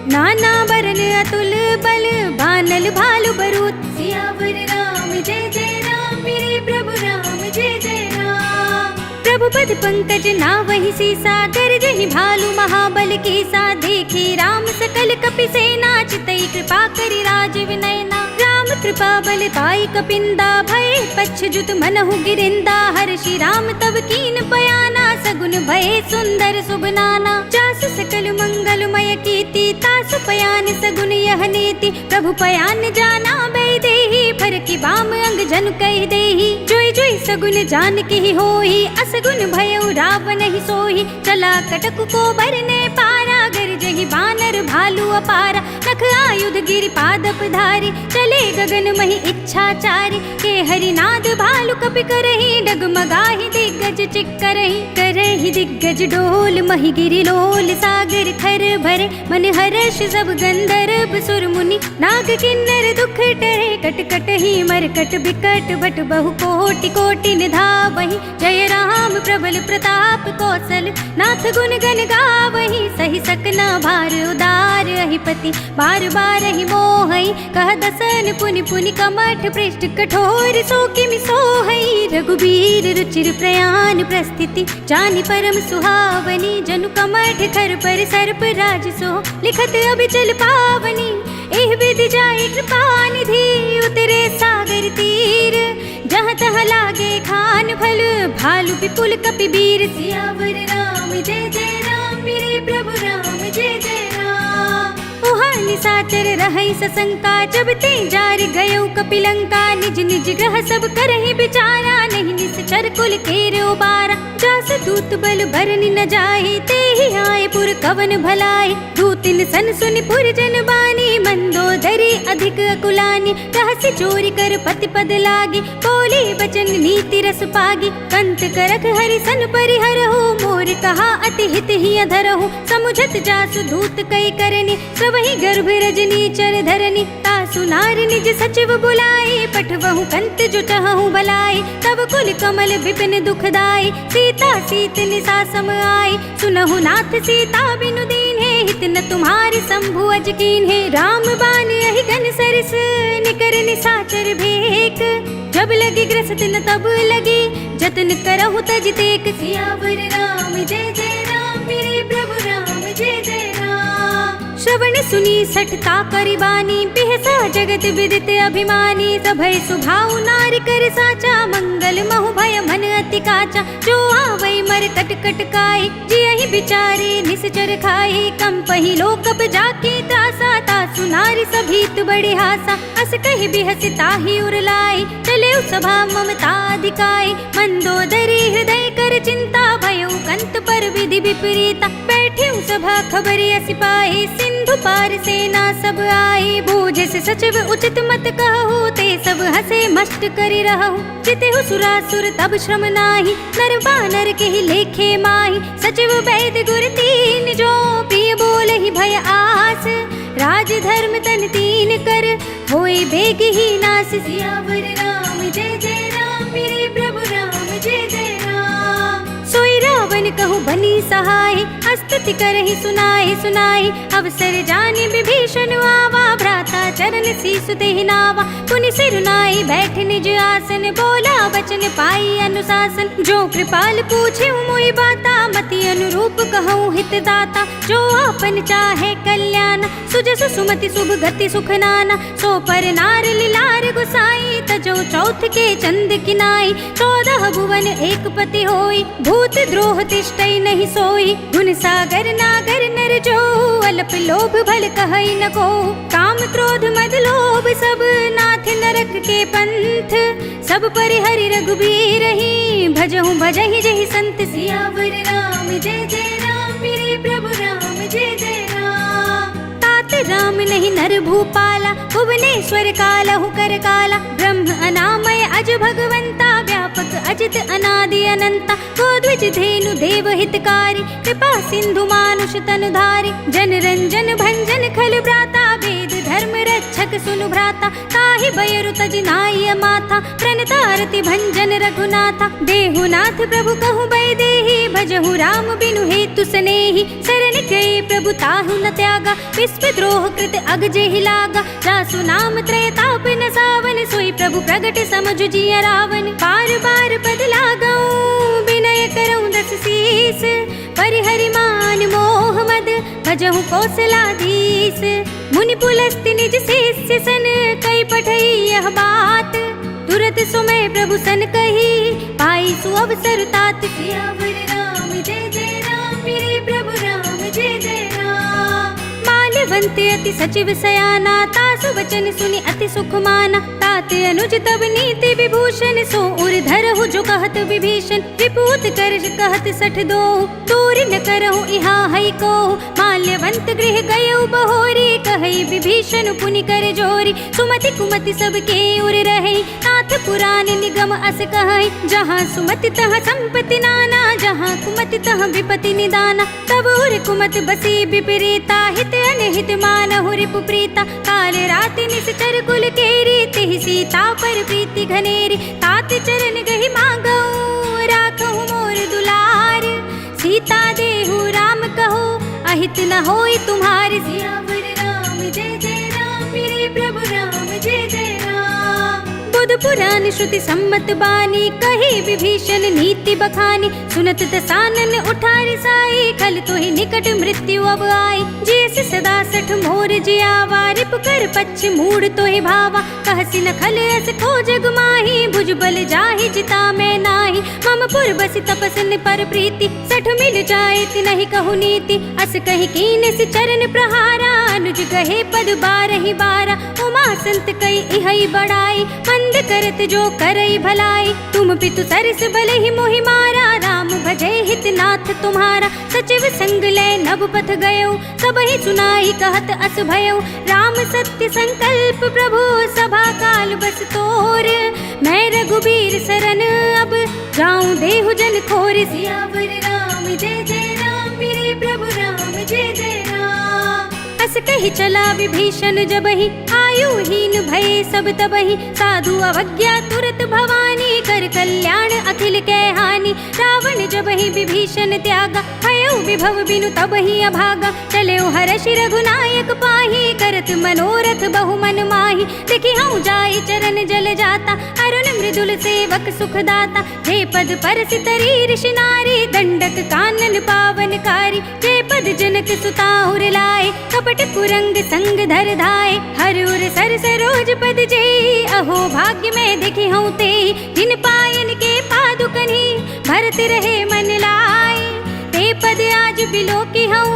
नाना बरन अतुल बल, बानल भालु बरूथ। सियावर राम जय जय राम, मेरे प्रभु राम जय जय राम। प्रभु पद पंकज नावहि सीसा, कर जहि भालु महाबल कीसा। देखी राम सकल कपि सेना, चितई कृपा करि राजीव नयना। राम कृपा बल पाई कपिंदा, भय पच्छजुत मनहु गिरिंदा। हर्षि राम तब कीन पयाना, सगुन भय सुंदर शुभ नाना। जासु सकल मंगलमय कीर्ति, तासु पयान सगुन यह नीति। प्रभु पयान जाना बै देहि, फरकि बाम अंग जन कहि देहि। जोई जोई सगुन जान के ही होई, असगुन भयउ रावण ही सोही। चला कटक को बरने पारा, गरजहि बानर भालु अपारा। नख आयुध गिरि पादप धारी, चले गगन महि इच्छाचारी। के हरिनाद भालु कपि करहि, डगमगाहि दिग्गज चिक्करहि। करहि दिग्गज डोल, महि गिरि लोल। सागर खर भरे, मन हर्ष सब गंधर्व सुर मुनि। नाग किन्नर दुख टरे, कट कट ही मरकट बिकट। बट बहु कोटि कोटि निधावहि, जय राम प्रबल प्रताप कौशल। नाथ गुण गण गावहि, सहि सकना भार उदार। अहिपति बार बार ही मोहई, कह दसन पुनि पुनि कमठ। पृष्ठ कठोर सो किमि सोहई, रघुबीर रुचिर प्रयान प्रस्थिति। जानि परम सुहावनी, जनु कमठ खर पर सर्प राज सो। लिखत अभिचल पावनी, एह विधि जाय कृपा निधि। उतरे सागर तीर, जहाँ तहाँ लागे खान फल। भालु विपुल कपि बीर, सियावर राम जय जय राम, मेरे प्रभु राम जय जय राम। उहाँ निसाचर रहै सशंका, जब ते जार गयो कपिलंका। निज निज ग्रह सब करहि विचारा, नहीं निश्चर कुल केरे उबारा। जास दूत बल बरनि न जाहि, ते ही आए पुर कवन भलाई। दूतिन सन सुनि पुर जन बानी, मंदोदरी अधिक अकुलानी। रहस्य चोरी कर पति पद लागी, बोली बचन नीति रस पागी। कंत करख हरि सन परिहरहु, मोर कहा अति हित ही अधरहु। समुझत जासु दूत कई करनी, सबहि गर्भ रजनी चर धरनी। तासु नार निज सचिव बुलाई, पठवहु कंत जो चहु भलाई। तब कुल कमल विपिन दुखदाई, सीता सीत निसा सम आई। सुनहु नाथ सीता बिनु दीन्हे, हित न तुम्हारी शंभु अज कीन्हे। राम बान अहि घन सरस, निकर निसाचर भेक। जब लगी ग्रसत न तब लगी, जतन करहु तज तेक। सियावर राम जय जय सुनी सठता करिबानी, बिहसा जगत विदित अभिमानी। सभय सुभाव नारी कर साचा, मंगल महु भय मन अति काचा। जो आवै मर कट कट काई, जियहि बिचारे निश्चर खाए। कंपहि लोकप जाके त्रासा, तासु नारी सभीत बड़े हासा। अस कहि बिहसि ताहि उरलाई, चले सभा ममता अधिकाई। मंदोदरी हृदय कर चिंता, भयो कंत पर विधि विपरीता। बैठे सभा खबरिया सिपाही, सिंधु पार सेना सब आई। बूझे से सचिव उचित मत कहु, ते सब हसे मस्त करि रहु। चितेहु सुरासुर तब श्रम नाही, नर बानर के ही लेखे माही। सचिव वैद्य गुर तीन जो, प्रिय बोलहि भय आस। राज धर्म तन तीन कर, होय बेग ही नास। सियावर राम जय जय राम, मेरे प्रभु राम जय जय राम। सोई रावण कहु बनी सहाय, स्तुति करहि सुनाए सुनाए। अवसर जानि विभीषण आवा, भ्राता चरण सीसु देहि नावा। पुनि सिरुनाई बैठ निज आसन, बोला वचन पाई अनुशासन। जो कृपाल पूछे मोहि बाता, मति अनुरूप कहूँ हित दाता। जो आपन चाहे कल्याण, सुजसु सुमति शुभ गति सुख नाना। सो पर नार लिलार गुसाई, तजो चौथ के चंद किनाई। 14 भुवन एक पति होई, भूत द्रोह तिष्ठै नहीं सोई। गुण सागर नागर नर जो, अल्प लोभ भल कहै न को। काम क्रोध मद लोभ सब, नाथ नरक के पंथ। सब परिहरि रघुबीर ही, भजहु भजहि जहि संत। सियावर राम जय जय राम, मेरे प्रभु राम जय जय राम। तात राम नहीं नर भूपाला, भुवनेश्वर कालहु कर काला। ब्रह्म अनामय अज भगवंता, व्यापक अजित अनादि अनंता। गोद्विज धेनु देव हितकारी, कृपा सिंधु मानुष तनुधारी। जन रंजन भंजन खल भ्राता, वेद धर्म रक्षक सुनु भ्राता। ताहि बयरु तज नाई माथा, प्रणतारति भंजन रघुनाथा। देहुनाथ प्रभु कहु बैदेहि, भजहु राम बिनु हेतु सनेहि। शरण गए प्रभु ताहु न त्यागा, विश्व द्रोह कृत अग जेहि लागा। जासु नाम त्रय ताप न सावन, सोई प्रभु प्रगट समझु जिय रावण। बार बार पद लागऊं, विनय करऊं दस शीस। परिहरि मान मोह मद, भजहु कौशलाधीश। मुनि पुलस्त्य निज शिष्य सन, कई पठई यह बात। तुरत सुमय प्रभु सन कही, पाई सु अवसर तात। सियावर राम जय जय राम, मेरे प्रभु राम जय जय राम। माल्यवंत अति सचिव सयाना, तासु वचन सुनि अति सुख माना। तात अनुज तब नीति विभूषण, सो उर धरहु जो कहत विभीषण। विपूत कर कहत 62, दूर न करहु इहा हई को। माल्यवंत गृह गयउ बहोरी, कहई विभीषण पुनि कर जोरी। सुमति कुमति सब के उर रहे, नाथ पुराण निगम अस कहई। जहाँ सुमति तहाँ संपत्ति नाना, जहाँ कुमति तहाँ विपति निदाना। तब उर कुमत बसी विपरीता, हित अनहित मानहु रिपु प्रीता। काल राति निश्चर कुल केरी, तिहि सीता पर प्रीति घनेरी। तात चरण गहि मांगऊं, राखहु मोर दुलार। सीता देहु राम कहो, अहित न होई तुम्हारे। सियावर राम जय जय राम, मेरे प्रभु राम जय जय राम। बुध पुराण श्रुति सम्मत बानी, कही विभीषण नीति बखानी। सुनत दसानन उठारि साई, खल तोहि निकट मृत्यु अब आई। जैसे सदा 60 मोर जियावा, रिप कर पच्छ मूड तोहि भावा। कहसि न खल अस को जग माही, भुज बल जाहि जिता मैं नाही। मम पुर बसि तपसन पर प्रीति, 60 मिल जाए तिनहि कहु नीति। अस कहि कीन से चरण प्रहारा, अनुज कहे पद 12 12। उमा संत कई इहई बड़ाई, मंद करत जो करई भलाई। तुम पितु सरस भलहि मोहि मारा, राम भजय हित नाथ तुम्हारा। सचिव संग लय नभ पथ गयो, सबहि सुनाई कहत अस भयो। राम सत्य संकल्प प्रभु, सभा काल बस तोर। मैं रघुबीर सरन अब, जाऊं देहु जन खोर। सियावर राम जय जय राम, मेरे प्रभु राम जय जय राम। अस कहि चला विभीषण जबहि, आयुहीन भय सब तबहि। साधु अवज्ञा तुरत भवानी, कर कल्याण अखिल कै हानि। रावण जबहि विभीषण त्यागा, भयो विभव बिनु तबहि अभागा। चले हर्षि रघुनायक पाही, करत मनोरथ बहु मन माही। देखि हूँ जाई चरण जल जाता, अरुण मृदुल सेवक सुख दाता। जे पद परसि तरी ऋषि नारी, दंडक कानन पावनकारी। जे पद जनक सुताउर लाए, कपट कुरंग संग धर धाए, हर उर सर सरोज पद जे, अहो भाग्य में देखी हूँ ते, जिन पायन के पादुकन ही भरत रहे मन लाए, ते पद आज बिलो की हूँ,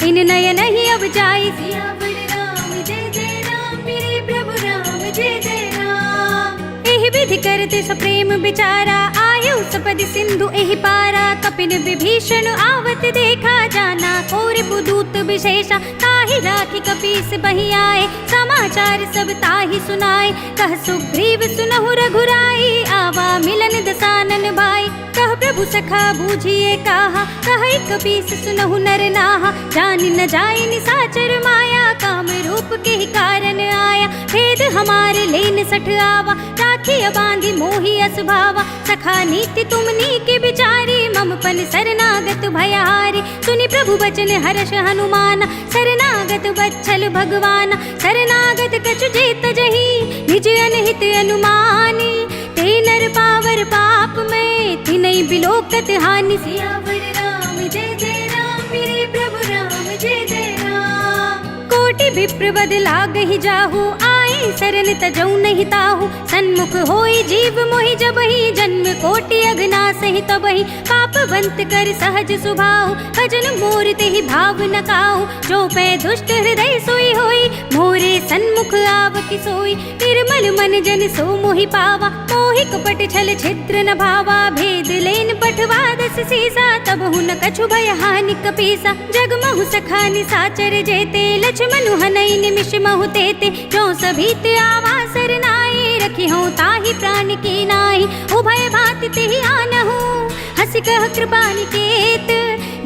इन नयन ही अब जाई। सियावर राम जय जय राम, मेरे प्रभु राम जय जय राम। एहि विधि करते सप्रेम बिचारा, आयु सपद सिंधु एहि पारा, कपिन विभीषण आवत देखा, जाना कोर पुदूत विशेषा, ताहि राखी कपीस बही आए, समाचार सब ताहि सुनाए, कह सुग्रीव सुनहु रघुराई, आवा मिलन दसानन भाई, कह प्रभु सखा बूझिए कहा, कह कपीस सुनहु नर नाहा, जान न जाय निसाचर माया, काम रूप के ही कारण आया, भेद हमारे लेन सठ आवा, राखी बांधी मोही असभावा, सखा नीति तुमनी के बिचारी, मम पन शरणागत भयहारी, सुनि प्रभु बचन हर्ष हनुमाना, शरणागत बच्छल भगवाना, शरणागत कछु जेत जही, निज अनहित अनुमानी, ते नर पावर पाप में, तिनई बिलोकत हानि। सियावर राम जय जय राम, मेरे प्रभु राम जय जय राम। कोटि विप्र बद लागहि जाहु, आए शरण तजौ नहीं ताहु, सन्मुख होई जीव मोहि जबहि, जन्म कोटि अघनास ही तबहि, पापवंत कर सहज सुभाव, भजन मोर तेहि भाव न काहु, जो पै दुष्ट हृदय सोई होई, मोरे सन्मुख आव कि सोई, निर्मल मन जन सो मोहि पावा, मोहि कपट छल छिद्र न भावा, भेद लेन पठवा दस सीसा, तब हुन कछु भय हानि कपीसा, जगमहु सखा निसाचर जेते, लक्ष्मणु हनई निमिष महु तेते, जो सभीत आवा सरनाई, रखी हूँ ताहि प्राण की नाई, उभय भांति तिहि आनहु, हंसी कह कृपा निकेत,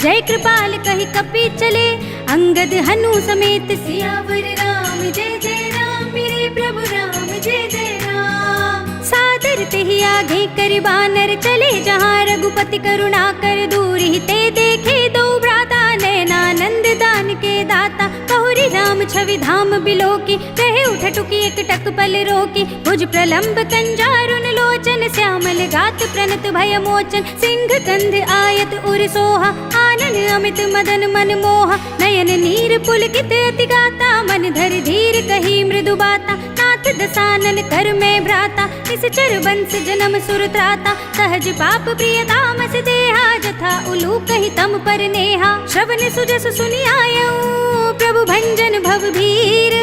जय कृपाल कहि कपि चले, अंगद हनु समेत। सियावर राम जय जय राम, मेरे प्रभु राम जय जय राम। सादर तेहि आगे कर बानर, चले जहाँ रघुपति करुणा कर, दूर ही ते देखे दो भ्राता, नयनानंद दान के दाता, बहुरी राम छवि धाम बिलोकी, रहे उठ टुकी एक टक पल रोकी, भुज प्रलंब कंजारुन लोचन, श्यामल गात प्रणत भय मोचन, सिंह कंध आयत उर सोहा, आनन अमित मदन मन मोहा, नयन नीर पुलकित अति गाता, मन धर धीर कही मृदु बाता, नाथ दसानन कर में भ्राता, इस चर बंस जन्म सुर त्राता, सहज पाप प्रिय तामस देहा, जथा उलू कही तम पर नेहा, श्रवण सुजस सुनि आयऊ, प्रभु भंजन भव भीर,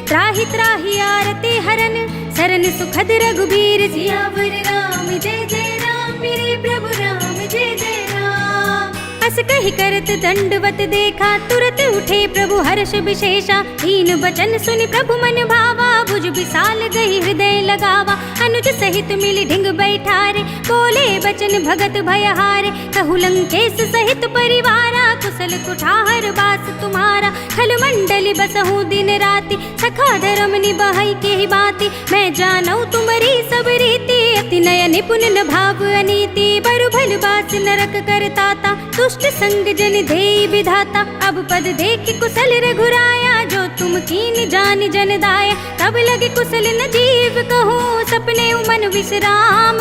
त्राहि त्राहि आरती हरन, सरन सुखद रघुबीर। सियावर राम जय जय राम, मेरे प्रभु राम जय जय राम। अस कहि करत दंडवत देखा, तुरत उठे प्रभु हर्ष विशेषा, दीन बचन सुनि प्रभु मन भावा, भुज विशाल गही हृदय लगावा, अनुज सहित मिली ढिंग बैठारे, बोले बचन भगत भयहारे, कहु लंकेश सहित परिवारा, कुशल कुठार बास तुम्हारा, खल मंडली बसहु दिन राति, सखा धर्म निभाई के ही बाती, मैं जानऊ तुम्हारी सब रीति, अति नय निपुण न भाव अनीति, बरु भल बास नरक करताता, दुष्ट संग जन देई विधाता, अब पद देख कुशल रघुराया, जो तुम कीन जान जन दाया, तब लगे कुशल न जीव कहो, सपने मन विश्राम,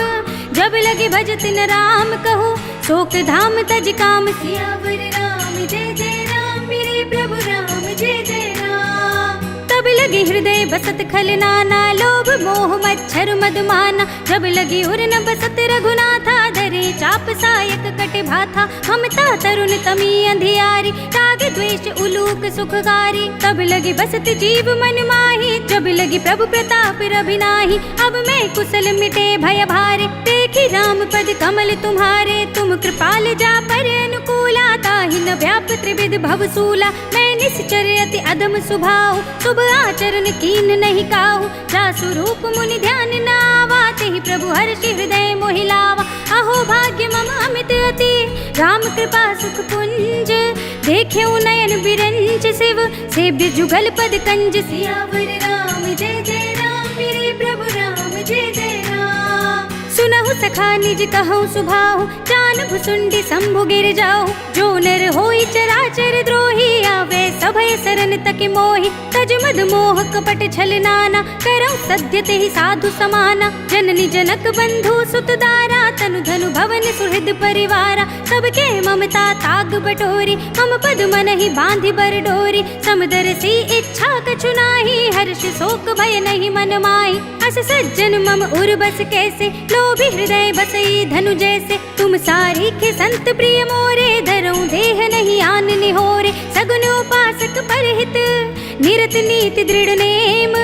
जब लगे भजत न राम कहो, शोक धाम तज काम। सियावर राम जय जय राम, मेरे प्रभु राम जय जय राम। तब लगे हृदय बसत खल नाना, लोभ मोह मच्छर मदमाना, जब लगी उर न बसत रघुनाथा, धरे चाप सायक कट भाथा, ममता तरुण तमी अंधियारी, राग द्वेष उलूक सुखकारी, तब लगी बसत जीव मन माही, जब लगी प्रभु प्रताप रभिनाही, अब मैं कुशल मिटे भय भारे, देखी राम पद कमल तुम्हारे, तुम कृपाल जा पर अनुकूला, ताहि न व्याप त्रिविध भवसूला, मैं निश्चर अति अधम सुभाव, शुभ आचरण कीन नहीं काहू, जासु रूप मुनि ध्यान न आवा, तेहि प्रभु हर्षि हृदय मोहि लावा, अहो भाग्य मम अमित अति, राम कृपा सुख पुंज, देख्यऊ नयन बिरंज शिव, सेव्य जुगल पद कंज। सियावर राम जय जय राम, मेरे प्रभु राम जय जय राम। सुनहु सखा निज कहूँ सुभाहु, जान भुसुंडी शंभु गिर जाऊ, जो नर होई चराचर द्रोही, आवे अभय सरन तक मोहि तज मद मोह कपट छल नाना करौ सद्य तेहि साधु समाना जननी जनक बंधु सुत दारा तनु धनु भवन सुहृद परिवारा सबके ममता ताग बटोरी मम पद मन ही बांधि बर डोरी समदर सी इच्छा कछु नाही हर्ष शोक भय नहीं मन माही अस सज्जन मम उर बस कैसे लोभी हृदय बसई धनु जैसे तुम सारीखे संत प्रिय मोरे धरऊं देह नहीं आन निहोरे सगुन उपासक परहित निरत नीति दृढ़ नेम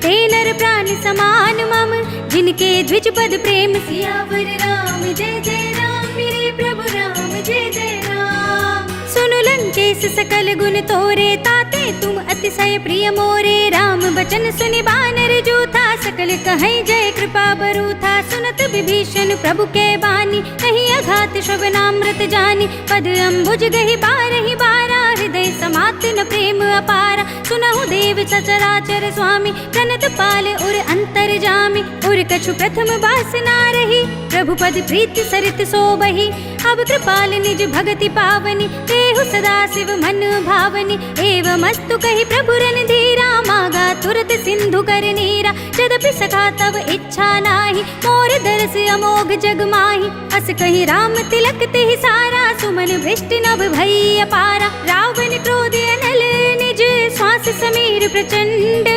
ते नर प्राण समान मम जिनके द्विज पद प्रेम सियावर राम जय जय राम मेरे प्रभु राम जय जय राम सुनु लंकेश सकल गुण तोरे ताते तुम अतिशय प्रिय मोरे राम बचन सुनि बानर जूथा सकल कहीं जय कृपा बरूथा सुनत विभीषण प्रभु के बानी नहीं अघात श्रवणामृत जानी पद अम्बुज गहि बारहि बारा हृदय समात न प्रेम अपारा सुनहु देव सचराचर स्वामी प्रणत पाल उर अंतर जामी उर कछु प्रथम वासना रही प्रभु पद प्रीति सरित सोबही अब कृपाल निज भगति पावनी देहु सदा शिव मन भावनी एवं मस्तु कही प्रभु रन धीरा मागा तुरत सिंधु कर नीरा यद्यपि सखा तब इच्छा नाही मोर दरस अमोघ जग माही अस कही राम तिलक तेहि सारा सुमन भ्रष्ट नभ भई अपारा रावण क्रोध अनल निज श्वास समीर प्रचंड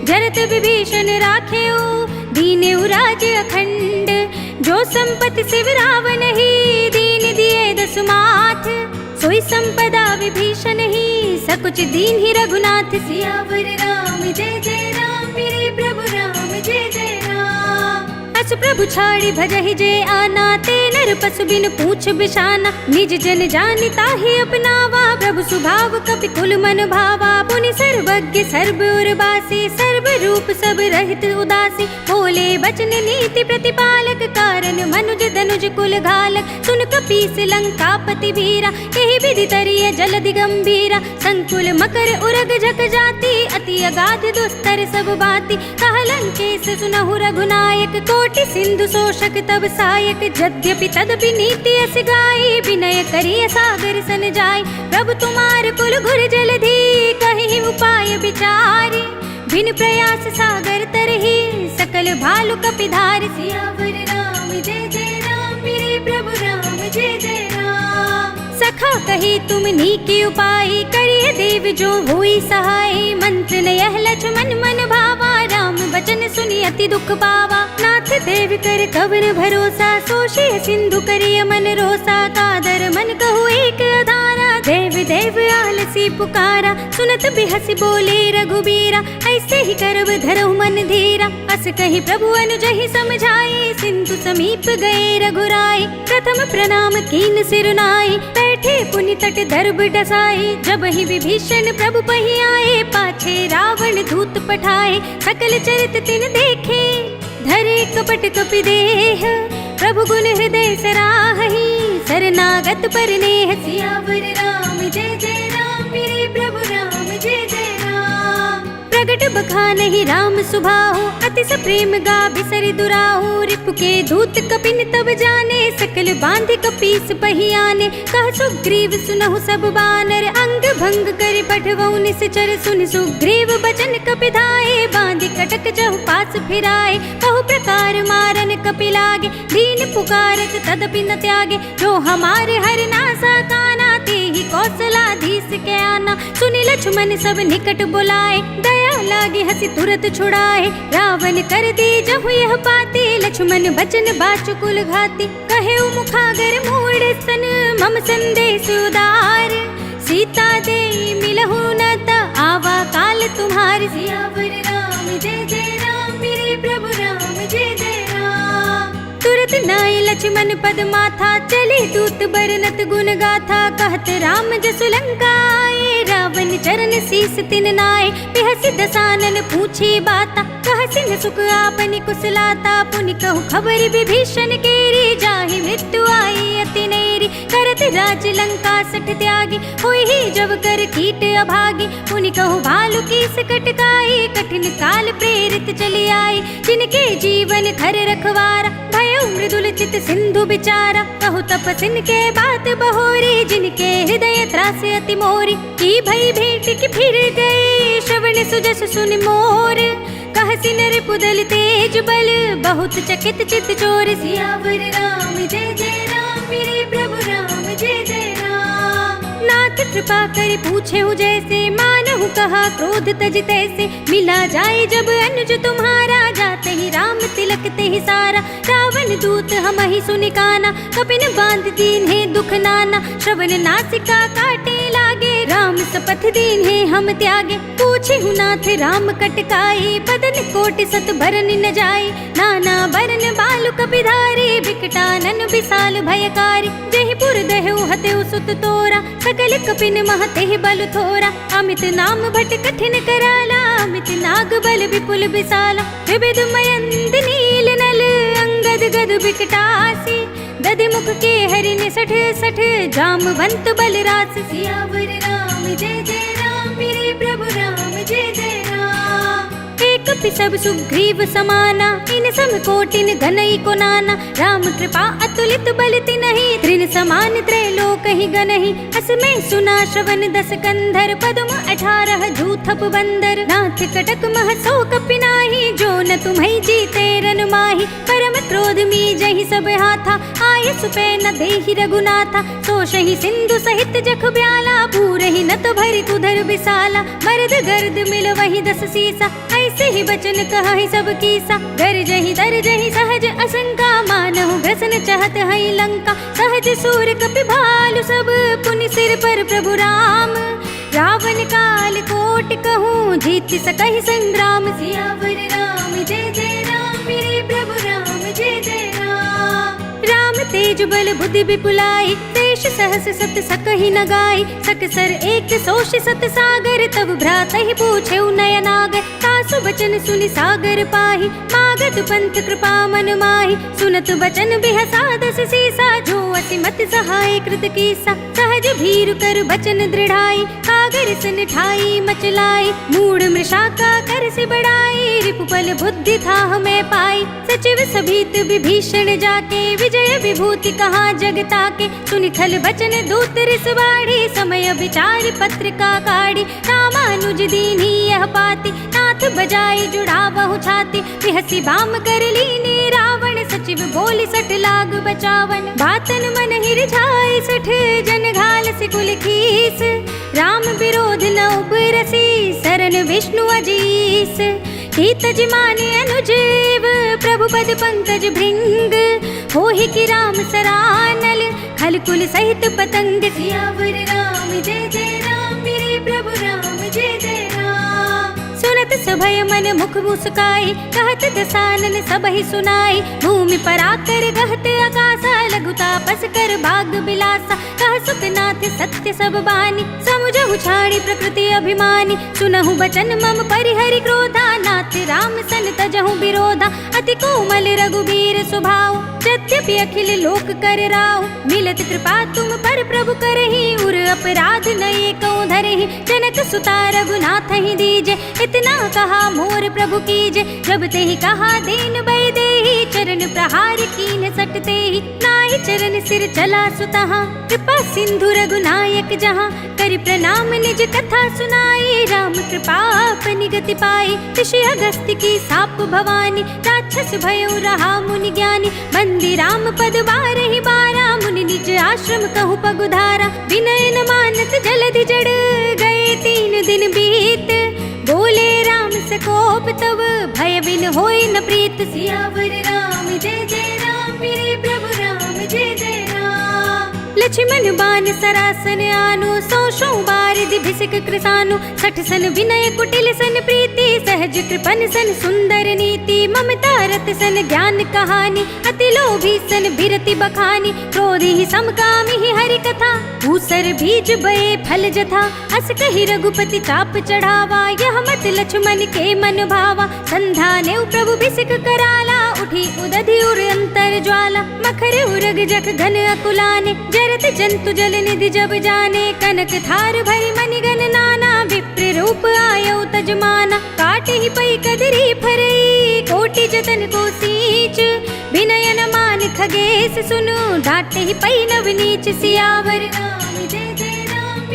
जरत विभीषण राखेऊ दीने राज अखंड जो संपत्ति शिव रावण ही दीन दिए दस माथ सोई संपदा विभीषण ही सकुच दीन ही रघुनाथ सियावर राम जय जय राम मेरे प्रभु राम जय जय राम अस प्रभु छाड़ी भजहि जय आना ते नर पशु बिन पूछ बिशाना निज जन जानिता ही अपनावा प्रभु स्वभाव कपि कुल मन भावा पुनि सर्वज्ञ सर्व उर्वासी सर्व रूप सब रहित उदासी बोले बचन नीति प्रतिपालक कारण मनुज धनुज कुल घालक सुन कपीस लंकापति वीरा यही विधि तरिय जलधि गंभीरा संकुल मकर उरग झक जाती अति अगाध दुस्तर सब बाती कह लंकेश सुनहु रघुनायक कोटि सिंधु शोषक तब सायक यद्यपि तदपि नीति अस गाई विनय करिय सागर सन जाय प्रभु तुम्हार कुल घुर जलधि कहि उपाय विचारी बिन प्रयास सागर तरहि सकल भालु कपिधार सियावर राम जय जय राम मेरे प्रभु राम जय जय राम सखा कही तुम नीके उपाय करिए देव जो हुई सहाय मंत्र न यह लक्ष्मण मन भावा राम वचन सुनि अति दुख पावा नाथ देव कर कवन भरोसा सोशे सिंधु करिय मन रोसा कादर मन कहु एक आधारा देव देव आलसी पुकारा सुनत बिहसी बोले रघुबीरा ऐसे ही करब धरहु मन धीरा अस कही प्रभु अनुजहि समझाए सिंधु समीप गए रघुराई प्रथम प्रणाम कीन सिरुनाई बैठे पुनि तट दर्भ डसाई जब ही विभीषण प्रभु पही आए पाछे रावण दूत पठाए सकल चरित तिन देखे धरे कपट कपि देह प्रभु गुण हृदय सराहि शरणागत पर नेह सियावर राम जय जय राम मेरे प्रभु राम जय जय राम प्रगट बखानहि राम सुभाहु अति स प्रेम गा बिसरि दुराहु रिपु के दूत कपिन तब जाने सकल बांधि कपीस पही आने कह सुग्रीव सुनहु सब बानर अंग भंग करि पठवउ निश्चर सुन सुग्रीव बचन कपिधाए बांधि कटक जहु पास फिराए बहु प्रकार मारन कपि लागे दीन पुकारत तदपि न त्यागे जो हमारे हर नासा काना तेहि कौशलाधीश के आना सुनि लक्ष्मण सब निकट बुलाए दया लागे हंसी तुरत छुड़ाए रावण कर दी जहु यह पाती लक्ष्मण बचन बाचुकुल घाती कहे मुखागर मूढ़ सन मम संदेश उदार सीता दे मिलहु न त आवा काल तुम्हार सियावर राम जय जय राम मेरे प्रभु राम जय जय राम तुरत नाय लक्ष्मण पद माथा चले दूत बरनत गुण गाथा कहत राम जसु लंका आए रावण चरण शीस तिन नाय बिहसि दसानन पूछे बाता कह सिंह सुख आपनि कुशलाता पुनि कहु खबर विभीषण केरी जाहि मृत्यु आई अति नेरी करत राज लंका सठ त्यागी होई ही जब कर कीट अभागी पुनि कहु भालु की सकटकाई कठिन काल प्रेरित चली आई जिनके जीवन खर रखवारा भयो मृदुल चित सिंधु बिचारा कहु तपसिन के बात बहोरी जिनके हृदय त्रा दास अति मोरी, की भई भेंट की फिर गए श्रवण सुजस सुन मोर। कहसी नर पुदल तेज बल, बहुत चकित चित चोर। सियावर राम जय जय राम, मेरे प्रभु राम जय जय राम। नाथ कृपा कर पूछे हूँ जैसे, मानहु कहा क्रोध तज तैसे। मिला जाए जब अनुज तुम्हारा, जाते ही राम तिलकते ही सारा। रावण दूत हम ही सुनि काना, कपिन बांध दीन है दुख नाना। श्रवण नासिका काटे लागे, राम सपथ दीन है हम त्यागे। पूछे हूँ नाथ राम कटकाई, बदन कोटि सत भरन न जाए। नाना बरन बालु कपिधारी, बिकटानन विशाल भयकारी। जयपुर दहु हतेउ सुत तोरा, सकल कपिन महते बल थोरा। अमित नाम भट कठिन कराला, अमित नाग बल विपुल विशाला। विविध मयंद नील नल, अंगद गद बिकटासी। दधि मुख के हरिन सठ सठ, जामवंत बल रास। सियावर राम जय जय राम, मेरे प्रभु राम जय जय राम। एक पिसब सुग्रीव समाना, इन सम कोटिन घनई को नाना। राम कृपा अतुलित बल तिनहि, त्रिन समान त्रैलोक ही गनहि। अस में सुना श्रवण दस कंधर, पद्म 18 जूथप बंदर। नाथ कटक मह सो कपिनाहि, जो न तुम्हें जीते रन माहि। परम क्रोध मी जहि सब हाथा, आय सुपै न देहि रघुनाथा। सोषहि सिंधु सहित जख ब्याला, पूरहि न तो भरि कुधर विशाला। मर्द गर्द मिल वही 10 सीसा, ऐसे ही बचन कहि सब कीसा। गरजहि दरजहि सहज असंका, मानहु ग्रसन चहत हई लंका। सहज सूर कपि भालु सब, पुनि सिर पर प्रभु राम। रावण काल कोटि कहूँ, जीत सकहि संग्राम। सियावर राम जय जय राम, मेरे प्रभु राम जय जय राम। राम तेज बल बुद्धि विपुलाई, देश सहस सत सकहि न गाई। सकसर एक सोष सत सागर, तब भ्रात ही पूछे नयनागर। तासु बचन सुनि सागर पाहि, मागत पंथ कृपा मन माहि। सुनत बचन बिहसा 10 सीसा, जो असिमत सहाय कृत कीसा। सहज भीरु कर बचन दृढ़ाई, सागर सन ठाई मचलाई। मूढ़ मृषा का कर से बढ़ाई, रिपुपल बुद्धि था हमें पाई। सचिव सभीत विभीषण जाके, विजय विभूति कहा जगता के। सुनि खल बचन दूत रिस बाढ़ी, समय विचार पत्रिका काढ़ी। रामानुज दीन्ही यह पाती, नाथ बजाई जुड़ावहु छाती। बिहसी बाम कर लीनी रावण, सचिव बोली 60 लाग बचावन। बातन मन ही रिझाई 60, जन घाल से कुल खीस। राम विरोध न उपरसी, शरण विष्णु अजीस। हित जिमाने अनुजीव, प्रभु पद पंकज भृंग। होहि कि राम सरानल, खल कुल सहित पतंग। सियावर राम जय जय राम, मेरे प्रभु राम जय जय राम। सुनत सभय मन मुख मुस्काई, कहत दसानन सबहि सुनाई। भूमि पर आकर गहत आकाशा, लघु तापस कर भाग बिलासा। कह सुखनाथ सत्य सब बानी, समुझहु छाड़ी प्रकृति अभिमानी। सुनहु बचन मम परिहरि क्रोधा, नाथ राम सन तजहु विरोधा। अति कोमल रघुबीर स्वभाव, यद्यपि अखिल लोक कर राव। मिलत कृपा तुम पर प्रभु करहि, उर अपराध न एको धरहि। जनक सुता रघुनाथ ही दीजे, इतना कहा मोर प्रभु कीजे। जब ते ही कहा दीन बै देहि, चरण प्रहार कीन सटते ही। नाहि चरण सिर चला सुतहा, कृपा सिंधु रघुनायक जहाँ। करि प्रणाम निज कथा सुनाई, राम कृपा अपनी गति पाई। ऋषि अगस्त्य की साप भवानी, राक्षस भयो रहा मुनि ज्ञानी। बंदी राम पद बारहि बारा, मुनि निज आश्रम कहु पगुधारा। विनय न मानत जलधि जड़, गए 3 दिन बीत। बोले राम सकोप तब, भय बिन होय न प्रीत। सियावर राम जय जय राम, मेरे प्रभु राम जय जय राम। लक्ष्मण बान सरासन आनु, 100 बारिधि भिषक कृसानु। 60 सन विनय कुटिल सन प्रीति, सहज कृपन सन सुंदर नीति। ममता रत सन ज्ञान कहानी, अति लोभी सन बिरति बखानी। क्रोधी ही समकामी ही हरि कथा, भूसर बीज बये फल जथा। अस कहि रघुपति चाप चढ़ावा, यह मत लक्ष्मण के मन भावा। संधा ने प्रभु भिषक कराला, उठी उदधि उर अंतर ज्वाला। मखर उरग जख घन अकुलाने, जरत जंतु जल निधि जब जाने। कनक थार भरि मणिगण नाना, विप्र रूप आयो तजमाना। काटे ही पई कदरी फरई, कोटि जतन को सींच। विनय न मान खगेश सुनु, डांटे ही पई नव नीच। सियावर राम जय जय राम,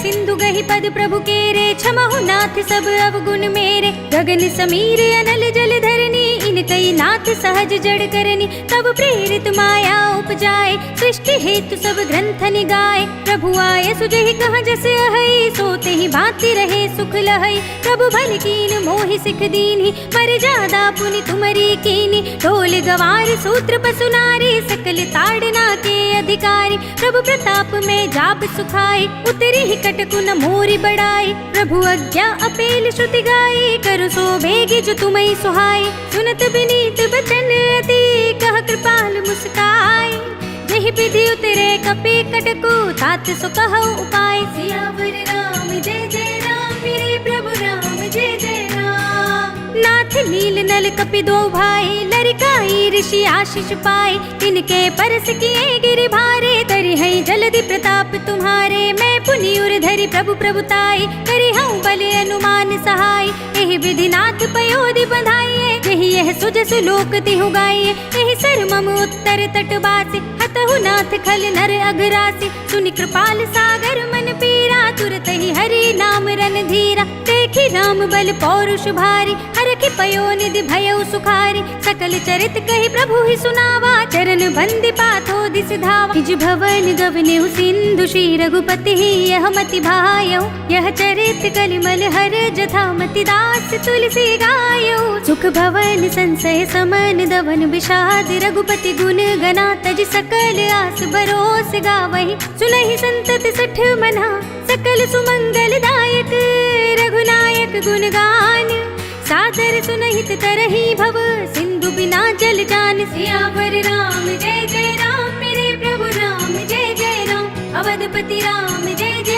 सिंधु गहि पद प्रभु केरे, क्षमहु नाथ सब अवगुण मेरे। गगन समीर अनल जल धरनी, इन कई नाथ सहज जड़ करनी। तब प्रेरित माया उपजाए, सृष्टि हेतु सब ग्रंथ निगाए। प्रभु आए सुजहि कहाँ जस अहै, सोते ही भांति रहे सुख लहै। प्रभु भल कीन मोहि सिख दीन्हि, मर्यादा पुनि तुमरी कीनी। ढोल गवार सूत्र पशु नारी, सकल ताड़ना के अधिकारी। प्रभु प्रताप में जाप सुखाई, उतरी ही कटकु न मोरी बढ़ाई। प्रभु आज्ञा अपेल श्रुति गाई, करु सो भेगी जो तुम्हें सुहाई। सुनत विनीत बचन अति, कह कृपाल मुस्काई। जहि विधि उतरे कपि कटकु, तात सो कहु उपाय। सियावर राम जय जय राम, मेरे प्रभु राम जय जय राम। नाथ नील नल कपि दो भाई, लरिकाई ऋषि आशीष पाए। तिनके परस किए गिरि भारे, करि है जलधि प्रताप तुम्हारे। मैं पुनि उर धरि प्रभु प्रभुताई, करि हूँ बल अनुमान सहाय। एहि विधि नाथ पयोधि बंधाइए, जहि यह सुजसु लोक तिहु गाइए। एहि सर मम उत्तर तट बासी, हतहु नाथ खल नर अघरासी। सुनि कृपाल सागर मन पीरा, तुरत ही हरि नाम रन धीरा। देखी राम बल पौरुष भारी, हरखि पयो निधि भयउ सुखारी। सकल चरित कहि प्रभु ही सुनावा, चरण बंदी पाथो दिस धावा। निज भवन गवनेउ सिंधु, श्री रघुपति ही यह मति भायउ। यह चरित कलिमल हर जथा, मति दास तुलसी गायउ। सुख भवन संशय समन, दवन विषाद रघुपति गुण गना। तज सकल आस भरोस गावहि, सुनहि संतत सठ मना। सकल सुमंगल दायक रघुनायक गुण गान, सादर सुनहित तरहि भव, सिंधु बिना जल जान। सियावर राम जय जय राम, मेरे प्रभु राम जय जय राम। अवधपति राम जय जय